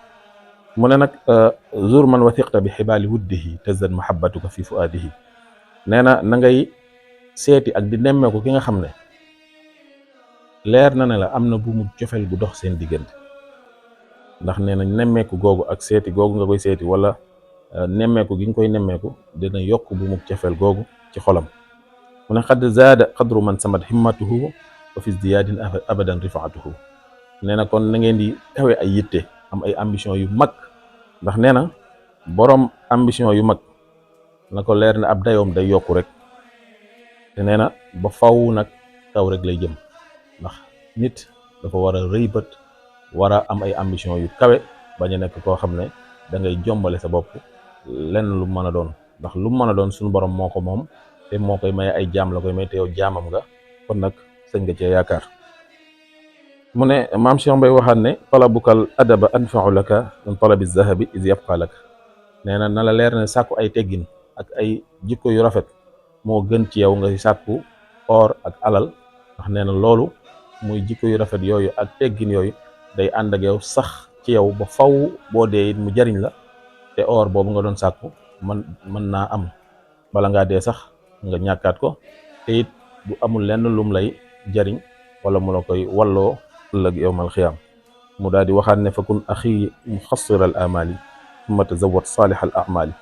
[SPEAKER 1] mu ne nag zur man wathiqta bi xibaali wuddihi tazad mahabbatuka fi fuadihi nee na ngay seeti ak di nemmeeku ki nga xam ne leer na ne la am na bu mu cofeel gu dox seen diggante ndax nee na nemmeeku googu ak seeti googu nga koy seeti wala nemmeeku gi nga koy nemmeeku dina yokk bu mu cofeel googu ci xolam mu ne xad zaada qadru man samat himmatuhu wa fi ziyadin abadan rifaatuhu nee na kon na ngeen di kawe ay yitte am ay ambition yu mag ndax nee na boroom ambition yu mag na ko leer ne ab dayoom day yokku rek te nee na ba faw nag kaw rek lay jëm ndax nit dafa war a rëy bët war a am ay ambition yu kawe bañ a nekk koo xam ne da ngay jombale sa bopp lenn lu mën a doon ndax lu mën a doon suñu borom moo ko moom te moo koy may ay jaam la koy may te yow jaamam nga kon nag sëñ nga cee yaakaar mu ne maam Cheikh Mbaye waxaat ne talabukal adaba anfa'u laka min talabi zahabi iz yabqa laka nee na la leer ne sàkku ay teggin ak ay jikko yu rafet moo gën ci yow nga sàkku or ak alal ndax nee na loolu muy jikko yu rafet yooyu ak teggin yooyu day ànd ak yow sax ci yow ba faw boo dee it mu jariñ la te or boobu nga doon sàkku mën naa am bala ngaa dee sax nga ñàkkaat ko te it bu amul lenn lum lay jariñ wala mu la koy walloo ëllëg yowmal xiyaam mu daal di waxaat ne fakun axi muxassir al amali summa tazawwad saalih al amali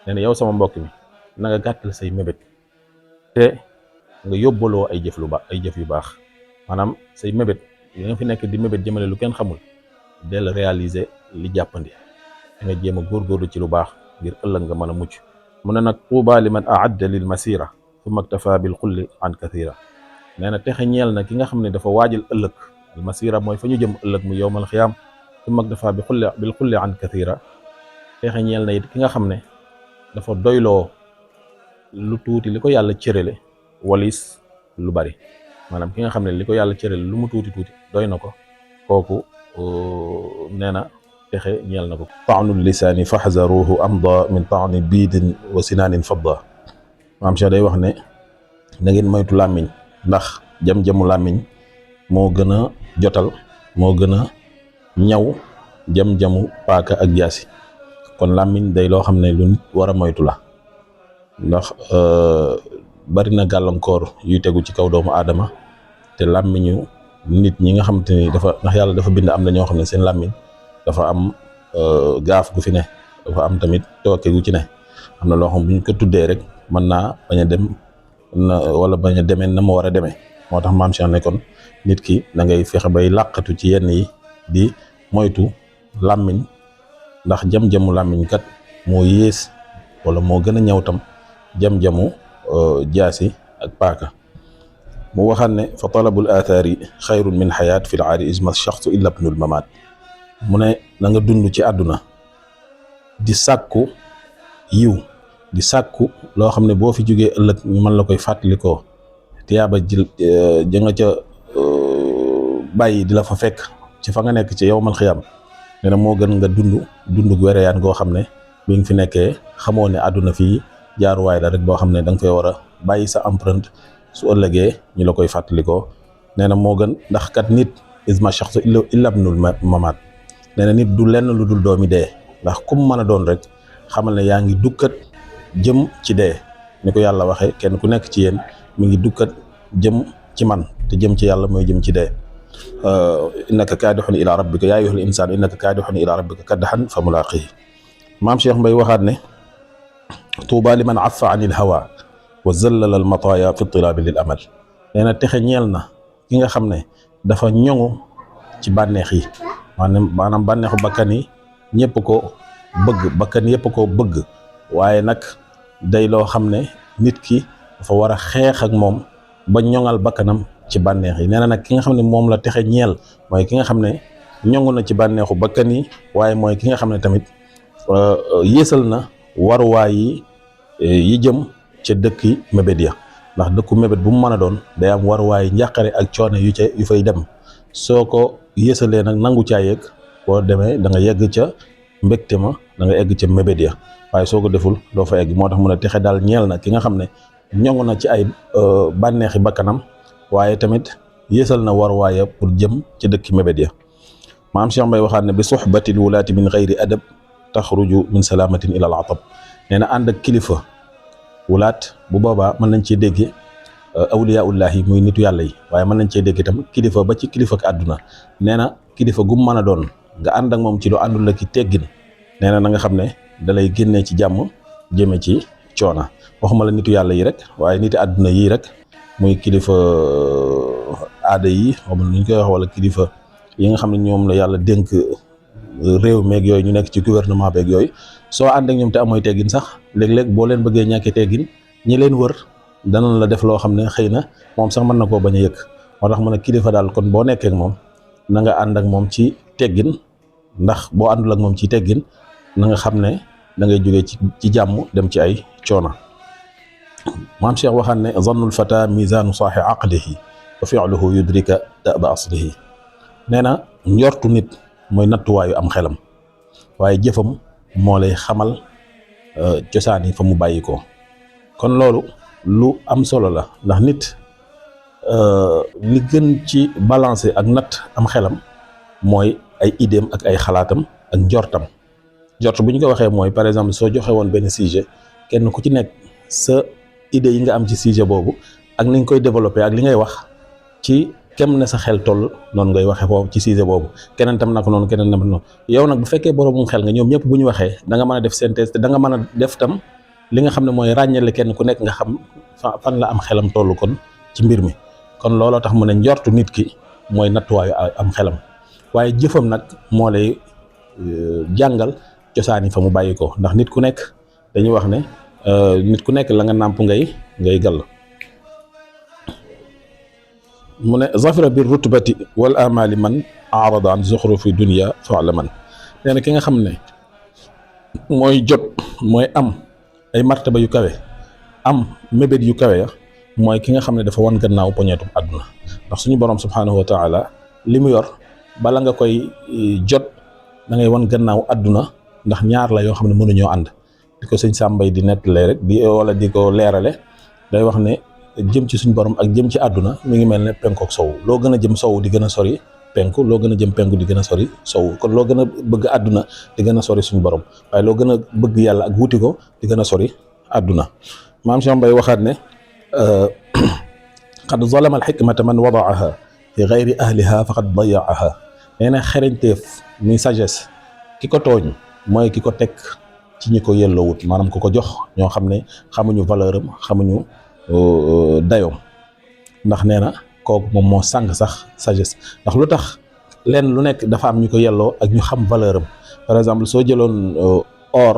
[SPEAKER 1] nee na yow sama mbokk mi na nga gàttal say mébét te nga yóbbaloo ay jëf yu baax maanaam say mébét yi nga fi nekk di mébét jëmale lu kenn xamul del réaliser li jàppandi nga jéem a góorgóorlu ci lu baax ngir ëllëg nga mën a mucc mu ne nag tuuba li man aadda lil masira summa iktafa bil xulli an kathira nee na texe ñeel na ki nga xam ne dafa waajal ëllëg al masira mooy fa ñu jëm ëllëg mu yowmal xiyaam summa iktafa bil xulli an kathira texe ñeel na it ki nga xam ne dafa doyloo lu tuuti li ko yàlla cërale walis lu bari maanaam ki nga xam ne li ko yàlla cërale lu mu tuuti doy na ko kooku nee na texe ñeel na ko taanul lisaani faxzaruhu amda min taani biidin wa sinaanin fadda maam Cheikh day wax ne na ngeen moytu làmmiñ ndax jam-jamu làmmiñ moo gën a jotal moo gën a ñaw jam-jamu paaka ak jaasi kon làmmiñ day loo xam ne lu nit war a moytu la ndax bari na gàllankoor yuy tegu ci kaw doomu aadama te làmmiñu nit ñi nga xam te ni ndax yàlla dafa bind am na ñoo xam ne seen làmmiñ dafa am gaaf gu fi ne dafa am tamit tooke gu ci ne am na loo xam bu ñu ko tuddee rek mën naa bañ a dem wala bañ a demee na mu war a demee moo tax maam Cheikh ne kon nit ki da ngay fexe bay làqatu ci yenn yi di moytu làmmiñ ndax jam-jamu làmmiñ kat moo yées wala moo gën a ñëw tam jam-jamu jaasi ak paaka mu waxaat ne fa talabul aathaari xayrun min xayaat fi l aari isma shaxsu illa bnul mamaat mu ne na nga dund ci àdduna di sàkku yiw di sàkku loo xam ne boo fi jógee ëllëg ñu mën la koy fàttalikoo tiyaaba ja nga ca bàyyi di la fa fekk ci fa nga nekk ci yowmal xiyaam nee na moo gën nga dund gu wereyaan goo xam ne bi nga fi nekkee xamoo ne àdduna fii jaaruwaay la rek boo xam ne da nga fay war a bàyyi sa empreinte su ëllëgee ñu la koy fàttalikoo. nee na moo gën ndax kat nit isma shakhs illa ibnul mamaat nee na nit du lenn lu dul doomi dee ndax kum mën a doon rek xamal ne yaa ngi dukkat jëm ci dee ni ko yàlla waxee kenn ku nekk ci yéen mi ngi dukkat jëm ci man te jëm ci yàlla mooy jëm ci dee. innaka kaadihun ila rabbika yaa ayyuhal insaan innaka kaadihun ila rabbika kadhan fa mulaaqihi. maam Cheikh Mbaye waxaat ne tuuba liman affa anil hawa wa zallala al mataaya fi tilaabi lil amal. nee na texe ñeel na ki nga xam ne dafa ñoŋu ci bànneex yi maanaam bànneexu bakkan yi ñëpp ko bëgg bakkan yëpp ko bëgg waaye nag day loo xam ne nit ki dafa war a xeex ak moom ba ñoŋal bakkanam ci bànneex yi. nee na nag ki nga xam ne moom la texe ñeel mooy ki nga xam ne ñoŋu na ci bànneexu bakkan yi waaye mooy ki nga xam ne tamit yéesal na waruwaay yi jëm ca dëkki mébét ya ndax dëkku mébét bu mu mën a doon day am waruwaay njàqare ak coono yu fay dem soo ko yéesalee nag nangu caa yegg boo demee da nga yegg ca mbégte ma da nga egg ca mébét ya waaye soo ko deful doo fa egg. moo tax mun a texe daal ñeel na ki nga xam ne ñoŋu na ci ay bànneexi bakkanam waaye tamit yéesal na waruwaaya pour jëm ci dëkki mébét ya. maam Cheikh Mbaye waxaat ne bi suhbatil wulaati min gayri adab taxruju min salaamatin ila al atab. nee na ànd ak kilifa wulaat bu boobaa mën nañ cee dégge awliyaullahi muy nitu yàlla yi waaye mën nañ cee dégg itam kilifa ba ci kilifa ak àdduna. nee na kilifa gum mën a doon nga ànd ak moom ci lu àndul la ki teggin nee na nga xam ne dalay génnee ci jàmm jëme ci coona. waxuma la nitu yàlla yi rek waaye niti àdduna yii rek muy kilifa aada yi xam nu ñu koy wax wala kilifa yi nga xam ne ñoom la yàlla dénk réew meeg yooyu ñu nekk ci gouvernement beeg yooyu soo ànd ak ñoom te amooy teggin sax léeg-léeg boo leen bëggee ñàkkee teggin ñi leen wër danañ la def loo xam ne xëy na moom sax mën na koo bañ a yëg. moo tax mu ne kilifa daal kon boo nekkee ak moom na nga ànd ak moom ci teggin ndax boo àndul ak moom ci teggin na nga xam ne da ngay jógee ci jàmm dem ci ay coona. maam Cheikh waxaan ne zannul fata mizaanu saaxi aqlihi wa fi'luhu yudrika da'ba aslihi. nee na njortu nit mooy nattuwaayu am xelam waaye jëfam moo lay xamal cosaan yi fa mu bàyyi ko. kon loolu lu am solo la ndax nit li gën ci balancer ak natt am xelam mooy ay idéem ak ay xalaatam ak njortam. njort bu ñu ko waxee mooy par exemple soo joxe woon benn sujet kenn ku ci nekk sa idée yi nga am ci sujet boobu ak ni nga koy développer ak li ngay wax ci kem ne sa xel toll noonu ngay waxee foofu ci sujet boobu keneen tam naka noonu keneen tam noonu. yow nag bu fekkee boroomu xel nga ñoom ñëpp bu ñu waxee da nga mën a def synthèse te da nga mën a def tam li nga xam ne mooy ràññale kenn ku nekk nga xam fan la am xelam toll kon ci mbir mi. kon looloo tax mu ne njortu nit ki mooy nattuwaayu am xelam waaye jëfam nag moo lay jàngal cosaan yi fa mu bàyyi ko ndax nit ku nekk dañuy wax ne nit ku nekk la nga nàmp ngay gàll. mu ne zafira bir rutbati wal amali man arada an zuxrufi dunia fala man. nee na ki nga xam ne mooy jot mooy am ay martaba yu kawe am mébét yu kawe ya mooy ki nga xam ne dafa wan gannaaw poñeetum àdduna ndax suñu borom subhanahu wa taala li mu yor bala nga koy jot da ngay wan gannaaw àdduna ndax ñaar la yoo xam ne mënuñoo ànd. di ko sëñ Sàmbay di nettalee rek wala di ko leerale day wax ne jëm ci suñu borom ak jëm ci àdduna mi ngi mel ne penku ak sow loo gën a jëm sow di gën a sori penku loo gën a jëm penku di gën a sori sow kon loo gën a bëgg àdduna di gën a sori suñu borom waaye loo gën a bëgg yàlla ak wuti ko di gën a sori àdduna. maam Cheikh Mbaye waxaat ne qad zalama al hikmata man wadaaha fi gayri ahliha faqad dayaaha. nee na xereñteef muy sagesse ki ko tooñ mooy ki ko teg ci ñi ko yelloowut maanaam ku ko jox ñoo xam ne xamuñu valeur am xamuñu dayoom ndax nee na kooku moom moo sànq sax sagesse ndax lu tax lenn lu nekk dafa am ñu ko yelloo ak ñu xam valeur am. par exemple soo jëloon or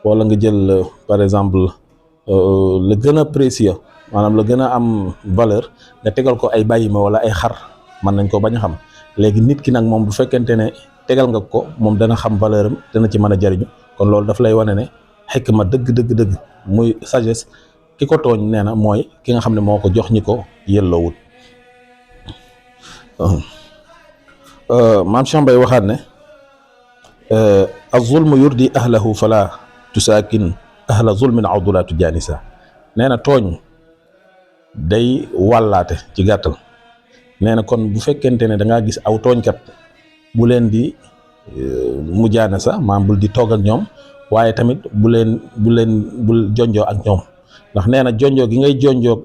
[SPEAKER 1] wala nga jël par exemple le gën a précieux maanaam la gën a am valeur nga tegal ko ay bàyyima wala ay xar mën nañ ko bañ a xam. léegi nit ki nag moom bu fekkente ne tegal nga ko moom dana xam valeur am dana ci mën a jariñu. kon loolu daf lay wane ne xikma dëgg muy sagesse ki ko tooñ nee na mooy ki nga xam ne moo ko jox ñi ko yelloowut. maam Cheikh Mbaye waxaat ne az-zulmu yurdi ahlahu fala tusaakin ahla zulmin awdulatu janisa. nee na tooñ day wàllaate ci gàttal. nee na kon bu fekkente ne da ngaa gis aw tooñkat bu leen di mujjaane sax maanaam bul di toog ak ñoom, waaye tamit bul jonjoo ak ñoom, ndax nee na jonjoo gi ngay jonjoo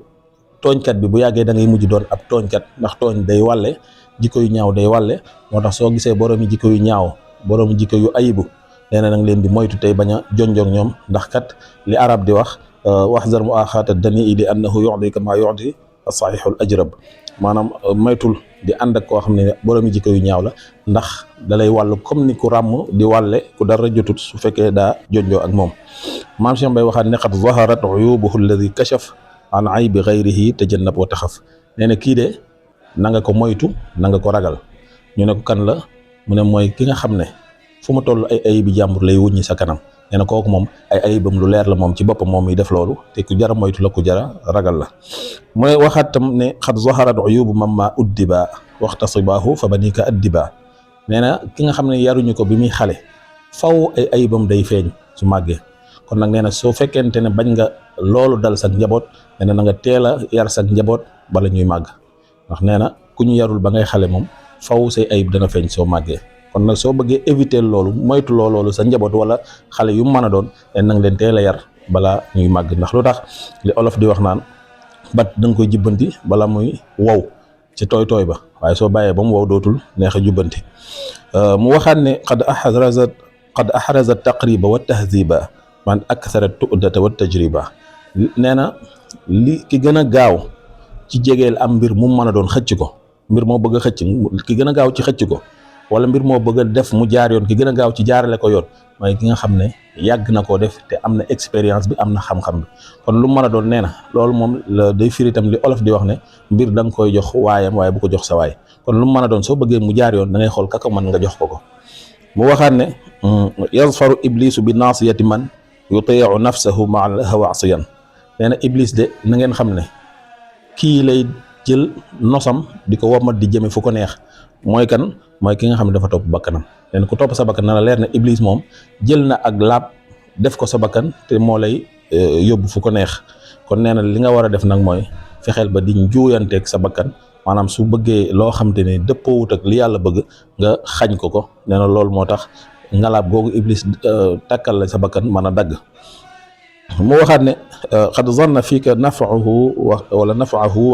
[SPEAKER 1] tooñkat bi bu yàggee da ngay mujj doon ab tooñkat, ndax tooñ day wàlle, jikko yu ñaaw day wàlle. moo tax soo gisee boroomi jikko yu ñaaw, boroomi jikko yu ayibu, nee na leen di moytu tey bañ a jonjoog ñoom, ndax kat li arab di wax waxzar mu axaata dani li annahu yu'di kama yu'di as-sahihul ajrab, maanaam moytul di ànd ak koo xam ne boroomi jikko yu ñaaw la, ndax dalay wàll comme ni ku ràmm di wàlle ku dara jotut su fekkee daa jonjoo ak moom. maam Cheikh Mbaye waxaat ne qad zaharat uyubuhu alladi kashaf an aybi ghayrihi tajannab wa taxaf. nee na kii de na nga ko moytu, na nga ko ragal. ñu ne ko kan la? mu ne mooy ki nga xam ne fu mu toll ay ayibi jàmbur lay wuññi sa kanam. nee na kooku moom ay ayibam lu leer la moom ci boppam moom yi def loolu, te ku jara moytu la, ku jara ragal la. mu ne waxaat tam ne xad zaharat uyubu mamma uddiba waxtasibaahu fa banika addiba. nee na ki nga xam ne yaruñu ko bi muy xale faw ay ayibam day feeñ su màggee. kon nag nee na soo fekkente ne bañ nga loolu dal sa njaboot, nee na nga teel a yar sa njaboot bala ñuy màgg, ndax nee na ku ñu yarul ba ngay xale moom faw say ayib dana feeñ soo màggee. kon nag soo bëggee éviter loolu, moytu loolu sa njaboot wala xale yu mën a doon, nang leen teel a yar balaa ñuy màgg. ndax lu tax li olof di wax naan bat da nga koy jubbanti bala muy wow ci tooy ba, waaye soo bàyyee ba mu wow dootul neex a jubbanti. mu waxaat ne qad ahraza taqriba wa tahziba man akthara tu'data wa tajriba. nee na li ki gën a gaaw ci jegeel am mbir mu mën a doon xëcc ko, mbir moo bëgg a xëcc ki gën a gaaw ci xëcc ko, wala mbir moo bëgg a def mu jaar yoon, ki gën a gaaw ci jaarale ko yoon mooy ki nga xam ne yàgg na koo def te am na expérience bi, am na xam-xam bi. kon lu mu mën a doon nee na loolu moom la day firi itam li olof di wax ne mbir da nga koy jox waayam waaye bu ko jox sa waay. kon lu mu mën a doon soo bëggee mu jaar yoon da ngay xool kaka mën nga jox ko. mu waxaat ne yazfaru iblisu bi naasiyati man yutii'u nafsahu ma'a al-hawa asiyan. nee na iblis de na ngeen xam ne kii lay jël nosam di ko womat di jëme fu ko neex. mooy kan? mooy ki nga xam ne dafa topp bakkanam. nee na ku topp sa bakkan na la leer ne iblis moom jël na ak laab def ko sa bakkan te moo lay yóbbu fu ko neex. kon nee na li nga war a def nag mooy fexeel ba di njuuyanteeg sa bakkan, maanaam su bëggee loo xam te ne dëppoowut ak li yàlla bëgg nga xañ ko. nee na loolu moo tax ngalaab googu iblis takkal la sa bakkan mën a dagg. mu waxaat ne qad zanna fiika naf'ahu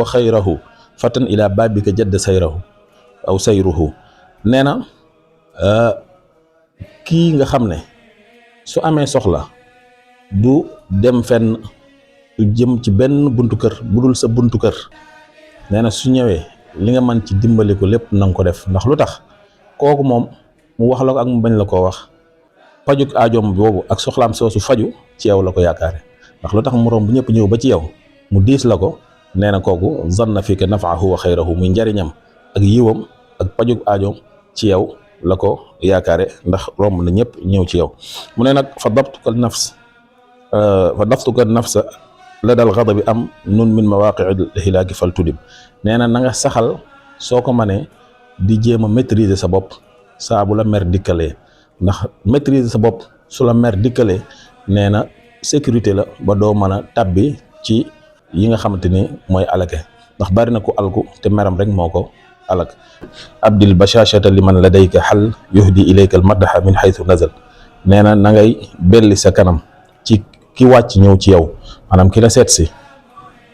[SPEAKER 1] wa xayrahu fatan ila babika jadd sayrahu aw sayruhu. nee na kii nga xam ne su amee soxla du dem fenn, du jëm ci benn buntu kër bu dul sa buntu kër. nee na su ñëwee li nga mën ci dimbali ko lépp na nga ko def. ndax lu tax kooku moom mu wax la ko ak mu bañ la koo wax, pajuk aajoom boobu ak soxlaam soosu faju ci yow la ko yaakaare. ndax lu tax moroom bu ñëpp ñëw ba ci yow mu diis la ko, nee na kooku zanna fika naf'ahu wa xayrahu, muy njariñam ak yiwam ak pajuk aajoom ci yow la ko yaakaare, ndax romb na ñëpp ñëw ci yow. mu ne nag fa dabtuka nafsa la dal ghadabi am nun min mawaqi'il hilaaki fal tudib. nee na nga saxal soo ko mënee di jéem a maîtriser sa bopp saa bu la mer dikkalee, ndax maîtriser sa bopp su la mer dikkalee nee na sécurité la ba doo mën a tabbi ci yi nga xamante ni mooy alake. ndax bari na ku alku te meram rek moo ko alak. abdil bashashata liman ladayka xal yuhdi ilayka al madaha min haythu nazal. nee na ngay belli sa kanam ci ki wàcc ñëw ci yow, maanaam ki la seet si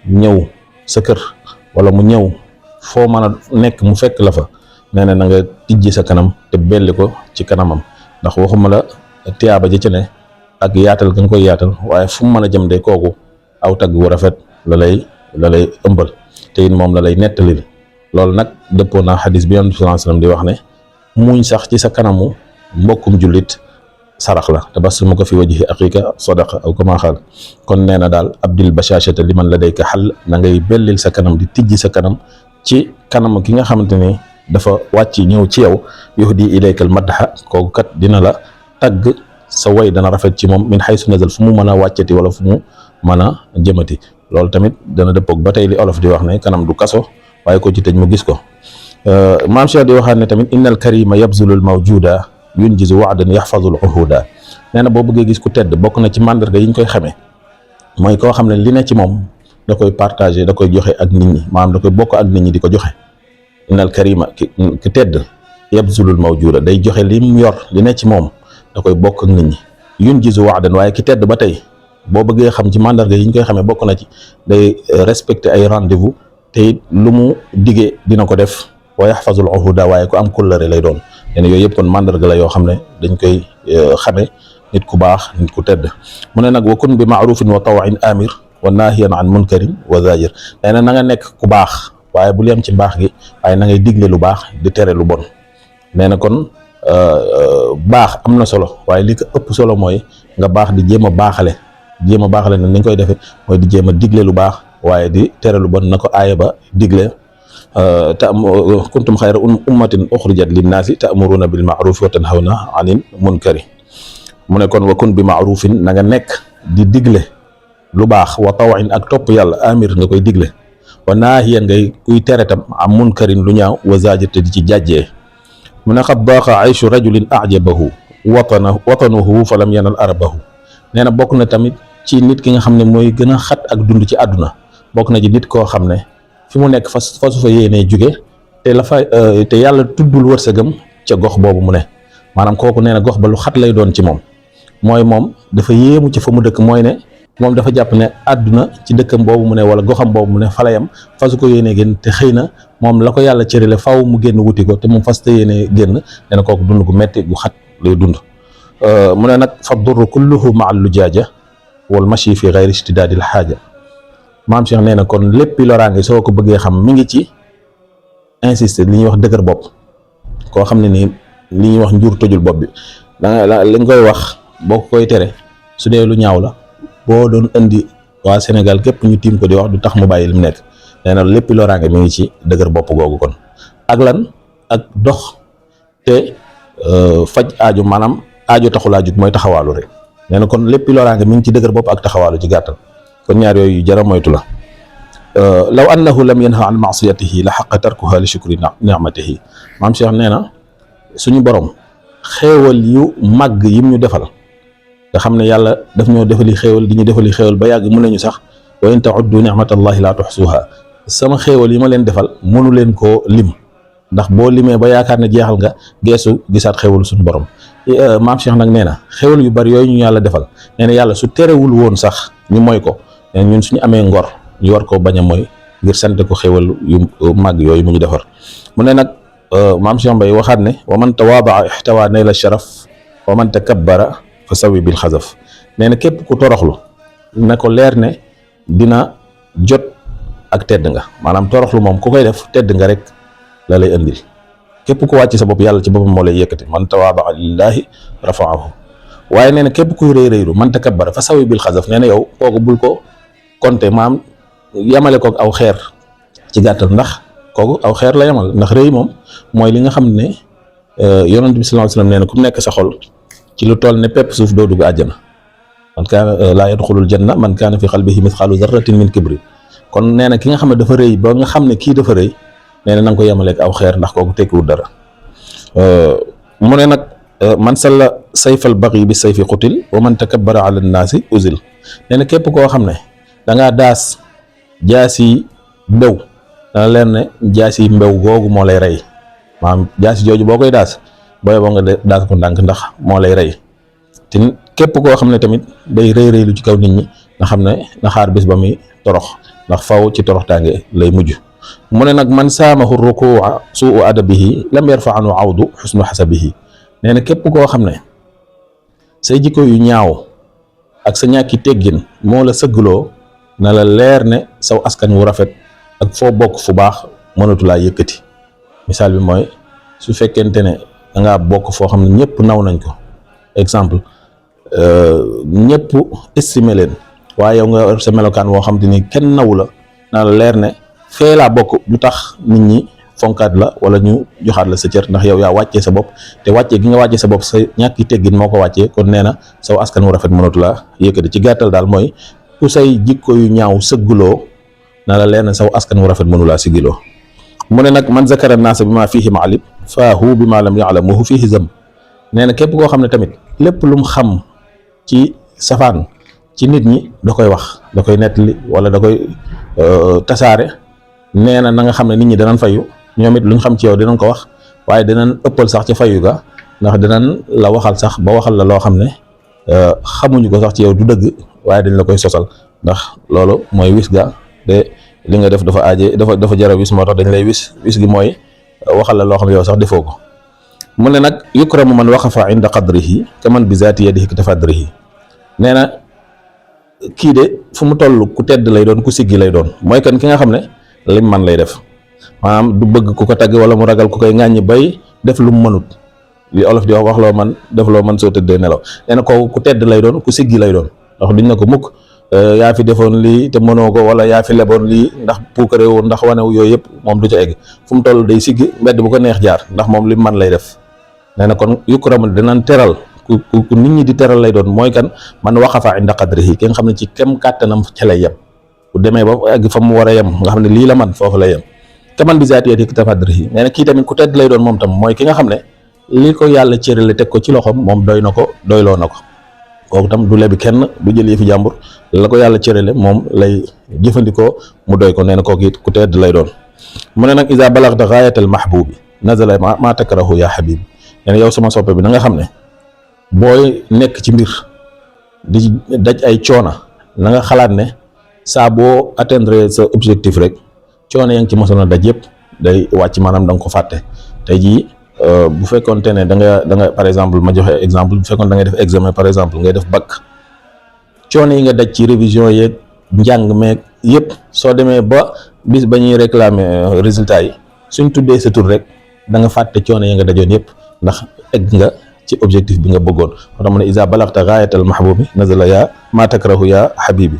[SPEAKER 1] ñëw sa kër wala mu ñëw foo mën a nekk mu fekk la fa. nee na nga tijji sa kanam te belli ko ci kanamam, ndax waxuma la tiyaaba ji ci ne ak yaatal nga koy yaatal, waaye fu mu mën a jëm de kooku aw tagg wu rafet la lay ëmbal te it moom la lay nettalil. loolu nag dëppoo naa xadis bi Yonent bi sallallahu alayhi wasallam di wax ne muñ sax ci sa kanamu mbokkum jullit sarax la, tabassumuka fi wajhi axiika sadaqa aw kama qaal. kon nee na daal abdil bashashata liman ladayka xal, na ngay bellil sa kanam di tijji sa kanam ci kanam ki nga xamante ni dafa wàcc ñëw ci yow. yuhdi ilaykal madha, kooku kat dina la tagg, sa way dana rafet ci moom min haythu nazal, fu mu mën a wàccati wala fu mu mën a jëmati. loolu tamit dana dëppoog ba tey li olof di wax ne kanam du kaso, waaye ko ci tëj mu gis ko. maam Cheikh di waxaat ne tamit innal karima yabzulul mawjuda yunjizu wa'dan yaxfazul uhuda. nee na boo bëggee gis ku tedd bokk na ci màndarga yi ñu koy xamee mooy koo xam ne li ne ci moom da koy partager, da koy joxe ak nit ñi, maanaam da koy bokk ak nit ñi di ko joxe. innal karima ki tedd yabzulul mawjuda, day joxe li mu yor li ne ci moom da koy bokk ak nit ñi. yunjizu wa'dan, waaye ki tedd ba tey boo bëggee xam ci mandarga yi ñu koy xamee bokk na ci day respecter ay rendez-vous, te it lu mu digee dina ko def. wa yaxfazul uhuda, waaye ku am kóllëre lay doon. leen yooyu yëpp kon mandarga la yoo xam ne dañ koy xame nit ku baax, nit ku tedd. mu ne nag wa kun bi ma'rufin wa taw'in amir wa nahiyan an munkarin wa zajir. nee na nga nekk ku baax waaye bul yem ci mbaax gi, waaye na ngay digle lu baax di tere lu bon. nee na kon baax am na solo, waaye li ko ëpp solo mooy nga baax di jéem a baaxale nag ni nga koy defee mooy di jéem a digle lu baax waaye di tere lu bon, na ko aaya ba digle. kuntum xayra ummatin uxrijat linnaasi ta'muruna bil ma'rufi wa tanhawna anil munkari. mu ne kon wa kun bi ma'rufin, na nga nekk di digle lu baax, wa taw'in ak topp yàlla, amir nga koy digle, wa naahiyan ngay kuy tere tam am munkarin lu ñaaw, wa zaajir te di ci jàjjee. mu ne qad daaqa ayshu rajulin ajabahu watanuhu fa lam yanal arabahu. nee na bokk na tamit ci nit ki nga xam ne mooy gën a xat ak dund ci àdduna, bokk na ci nit koo xam ne fi mu nekk fasu fa yéenee jóge te la fa te yàlla tuddul wërsëgam ca gox boobu mu ne. maanaam kooku nee na gox ba lu xat lay doon ci moom, mooy moom dafa yéemu ci fa mu dëkk, mooy ne moom dafa jàpp ne àdduna ci dëkkam boobu mu ne wala goxam boobu mu ne fa la yam, fasu ko yéenee génn, te xëy na moom la ko yàlla cërile faw mu génn wuti ko, te moom fas te yéenee génn. nee na kooku dund gu metti gu xat lay dund. mu ne nag fa durru kulluhu ma al lujaaja wal mashi fi gayri istidaadil xaaja. maam Cheikh nee na kon léppi loraange soo ko bëggee xam mi ngi ci insister li ñuy wax dëgër bopp. koo xam ne nii li ñuy wax njur tojul bopp bi, li nga koy wax boo ko koy tere su dee lu ñaaw la, boo doon indi waa Sénégal képp ñu tiim ko di wax du tax mu bàyyi li mu nekk. nee na léppi loraange mi ngi ci dëgër bopp googu. kon ak lan ak dox te faj aajo, maanaam aajo taxulaa jug, mooy taxawaalu rek. nee na kon léppi loraange mi ngi ci dëgër bopp ak taxawaalu ci gàttal. kon ñaar yooyu jara moytu la. law annahu lam yanha an maasiyatihi la xaqa tarkuha li shukri nicmatihi. maam Cheikh nee na suñu borom xéewal yu màgg yim ñu defal, nga xam ne yàlla daf ñoo defali xéewal di ñu defali xéewal ba yàgg mun nañu sax wa in tauddu nicmatallahi la tuxsuha. sama xéewal yi ma leen defal mënu leen koo lim, ndax boo limee ba yaakaar ne jeexal nga geesu gisaat xéewal suñu borom. maam Cheikh nag nee na xéewal yu bari yooyu ñu yàlla defal, nee na yàlla su terewul woon sax ñu moy ko, ñun suñu amee ngor ñu war koo bañ a mooy ngir sant ko xéwal yu màgg yooyu mu ñu defar. mu ne nag maam Cheikh Mbaye waxaat ne wa man tawaadaa ixtawaa nayla sharaf wa man takabbara fa sawi bil xasaf. nee na képp ku toroxlu na ko leer ne dina jot ak tedd nga, maanaam toroxlu moom ku koy def tedd nga rek la lay indil. képp ku wàcc sa bopp yàlla ci boppam moo lay yëkkati, man tawaadaa lillaahi rafaahu. waaye nee na képp kuy rëy rëylu man takabbara fa sawi bil xasaf. nee na yow kooku bul ko konte, maam yamale kook aw xeer ci gàttal, ndax kooku aw xeer la yamal. ndax rëy moom mooy li nga xam ne yonent bi sallallahu alayhi wasallam nee na ku nekk sa xol ci lu toll ne pepp suuf doo dugg àjjana. man kaana laa yadxulul janna man kaana fi qalbihi mithqaalu zarratin min kibri. kon nee na ki nga xam ne dafa rëy ba nga xam ne kii dafa rëy, nee na nga ko yamaleek aw xeer, ndax kooku tekkiwul dara. mu ne nag man salla sayfal baghi bi sayfi qutil wa man takabbara ala nnaasi uzil. nee na képp koo xam ne dangaa daas jaasi mbew, dana leen ne jaasi mbew googu moo lay rey. maanaam jaasi jooju boo koy daas booy boo nga daas ko ndànk, ndax moo lay rey. te képp koo xam ne tamit day rëy rëylu ci kaw nit ñi, nga xam ne na xaar bis ba muy torox, ndax faw ci torox tànge lay mujj. mu ne nag man saamahu rukua suu adabihi lam yarfa anu awdu xusnu xasabihi. nee na képp koo xam ne say jikko yu ñaaw ak sa ñàkki teggin moo la sëggloo, na la leer ne saw askan wu rafet ak foo bokk fu baax mënatu laa yëkkati. misaal bi mooy su fekkente ne dangaa bokk foo xam ne ñëpp naw nañ ko, exemple ñëpp estimé leen, waaye yow nga sa melokaan woo xam te ni kenn nawu la, na la leer ne fee laa bokk du tax nit ñi fonkaat la wala ñu joxaat la sa cër, ndax yow yaa wàccee sa bopp, te wàccee gi nga wàccee sa bopp sa ñàkki teggin moo ko wàccee. kon nee na saw askan wu rafet mënatu laa yëkkati. ci gàttal daal mooy ku say jikko yu ñaaw sëgguloo, na la leer ne saw askan wu rafet mënu laa sigiloo. mu ne nag man zakara naasa bi maa fiihi maalib faahu bi maa lam yaalamuhu fiihi zam. nee na képp koo xam ne tamit lépp lu mu xam ci safaan ci nit ñi da koy wax, da koy nettali wala da koy tasaare, nee na nga xam ne nit ñi danañ fayu, ñoom it luñ xam ci yow dinañ ko wax, waaye dinañ ëppal sax ci fayu ga, ndax dinañ la waxal sax ba waxal la loo xam ne xamuñu ko sax ci yow du dëgg, waaye dañ la koy sosal, ndax loolu mooy wis ga te li nga def dafa aaje dafa jara wis, moo tax dañ lay wis gi mooy waxal la loo xam ne yow sax defoo ko. mu ne nag yukramu man waqafa inda qadrihi kaman bi zaati yadihi tafadrihi. nee na kii de fu mu toll ku tedd lay doon, ku siggi lay doon, mooy kan ki nga xam ne lim man lay def, maanaam du bëgg ku ko tagg wala mu ragal ku koy ŋàññi bay def lu mu mënut, li olof di wax loo man def loo man soo tëddee nelaw. nee na kooku ku tedd lay doon, ku siggi lay doon, ndax duñ na ko mukk yaa fi defoon lii te mënoo ko, wala yaa fi leboon lii ndax puukare woon ndax wanew yooyu yëpp moom du ca egg. fu mu toll day siggi mbedd bu ko neex jaar, ndax moom lim man lay def. nee na kon yukramu dinañ teral ku nit ñi di teral lay doon, mooy kan man waqafa inda qadrihi, ki nga xam ne ci kem kàttanam ca lay yem, bu demee ba egg fa mu war a yem nga xam ne lii la man foofu lay yem. kaman bi zaati yadihi tafadrihi. nee na kii tamit ku tedd lay doon moom tam, mooy ki nga xam ne li ko yàlla cërale teg ko ci loxoom moom doy na ko, doyloo na ko. kooku tam du lebi kenn, du jël yëfi jàmbur, la ko yàlla cërale moom lay jëfandikoo mu doy ko. nee na kooku it ku tedd lay doon. mu ne nag iza balagta gaayatal mahbubi nazala ma takrahu ya habib. nee na yow sama soppe bi na nga xam ne booy nekk ci mbir di daj ay coona, na nga xalaat ne saa boo atteindre sa objectif rek coono yaa ngi ci mosoon a daj yëpp day wàcc, maanaam da nga ko fàtte. tey jii bu fekkoonte ne da nga par exemple, ma joxe exemple, bu fekkoon da ngay def examen par exemple, ngay def bac, coono yi nga daj ci révision yeeg njàng meeg yëpp, soo demee ba bis ba ñuy réclamer résultat yi suñ tuddee sa tur rek da nga fàtte coono yi nga dajoon yëpp, ndax egg nga ci objectif bi nga bëggoon. moo tax mu ne iza balagta gaayatal mahbubi nazala ya ma takrahu ya habibi.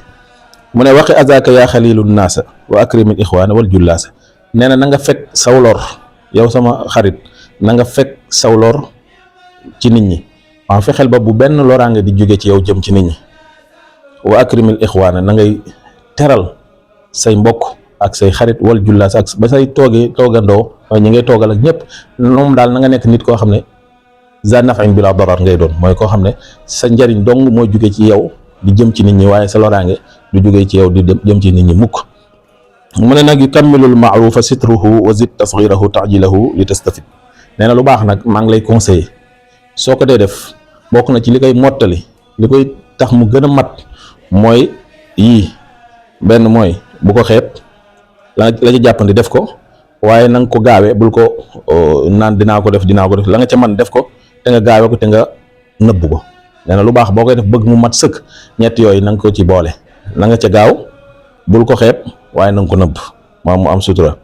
[SPEAKER 1] mu ne waqi azaka ya xalilu naasa wa akrimil ixwaana wal jullaasa. nee na nga fekk sawlor yow sama xarit, na nga fekk sawlor ci nit ñi, waaw fexeel ba bu benn loraange di jóge ci yow jëm ci nit ñi. wa akrimil ixwaana, na ngay teral say mbokk ak say xarit, wal jullaas ak ba say toogandoo ñi ngay toogal ak ñëpp. moom daal na nga nekk nit koo xam ne za naf'in bila darar ngay doon, mooy koo xam ne sa njariñ dong mooy jóge ci yow di jëm ci nit ñi, waaye sa loraange du jóge ci yow di jëm ci nit ñi mukk. mu ne nag yukammilul ma'rufa sitruhu wa zid tasghirahu ta'jilahu li tastafid. nee na lu baax nag maa ngi lay conseiller, soo ko dee def bokk na ci li koy mottali, li koy tax mu gën a mat mooy yii. benn mooy bu ko xeeb, la ci jàppandi def ko, waaye na nga ko gaawee, bul ko naan dinaa ko def la nga ca man def ko, te nga gaawee ko, te nga nëbb ko. nee na lu baax boo koy def bëgg mu mat sëkk, ñett yooyu na nga ko ci boole, na nga ca gaaw, bul ko xeeb, waaye na nga ko nëbb maam mu am sutura.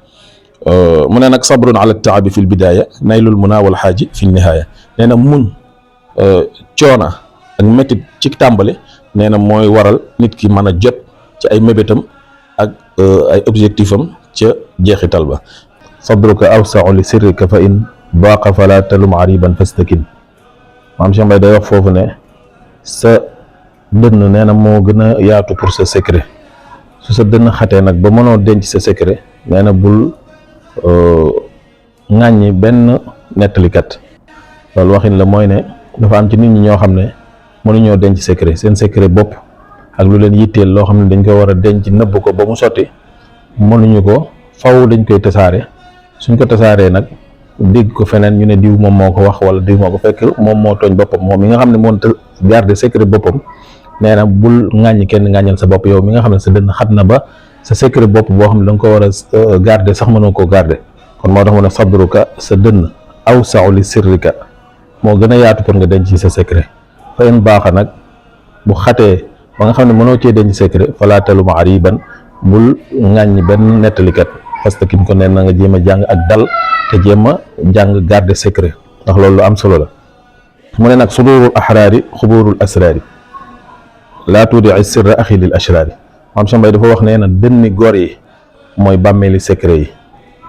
[SPEAKER 1] mu ne nag sabrun ala taabi fi l bidaaya naylul muna wal xaaji fi nihaaya. nee na muñ coona ak métit ci tàmbali, nee na mooy waral nit ki mën a jot ci ay mébétam ak ay objectif am ca jeexital ba. sabruka awsau li sirrika fa in baaqa fala talum ariban fastakin. maam Cheikh Mbaye day wax foofu ne sa dënn nee na moo gën a yaatu pour sa secret. su sa dënn xatee nag ba mënoo denc sa secret, nee na bul ŋàññi benn nettalikat. loolu waxin la, mooy ne dafa am ci nit ñi ñoo xam ne mënuñoo denc secret, seen secret bopp ak lu leen yitteel loo xam ne dañ ko war a denc nëbb ko ba mu sotti, mënuñu ko, faw dañ koy tasaare. suñ ko tasaaree nag dégg ko feneen ñu ne diw moom moo ko wax wala diw moo ko fekk, moom moo tooñ boppam. moom mi nga xam ne moo garder secret boppam, nee na bul ŋàññi kenn, ŋàññal sa bopp yow mi nga xam ne sa dënn xat na ba sa secret bopp boo xam ne da nga ko war a garder sax mënoo koo garder. kon moo tax mu ne sabruka, sa dënn awsa'u li sirrika, moo gën a yaatu pour nga denc ci sa secret. fa in baaxa nag bu xatee ba nga xam ne mënoo cee denc secret, fala talum ariban, bul ŋàññi benn nettalikat, parce que kim ko neen na nga jéem a jàng ak dal te jéem a jàng garder secret, ndax loolu lu am solo la. mu ne nag sudurul ahraari xuburul asraari laa tuudi sirra axi lil ashraari. maam Cheikh Mbaye dafa wax nee na dënni góor yi mooy bàmmeeli secret yi.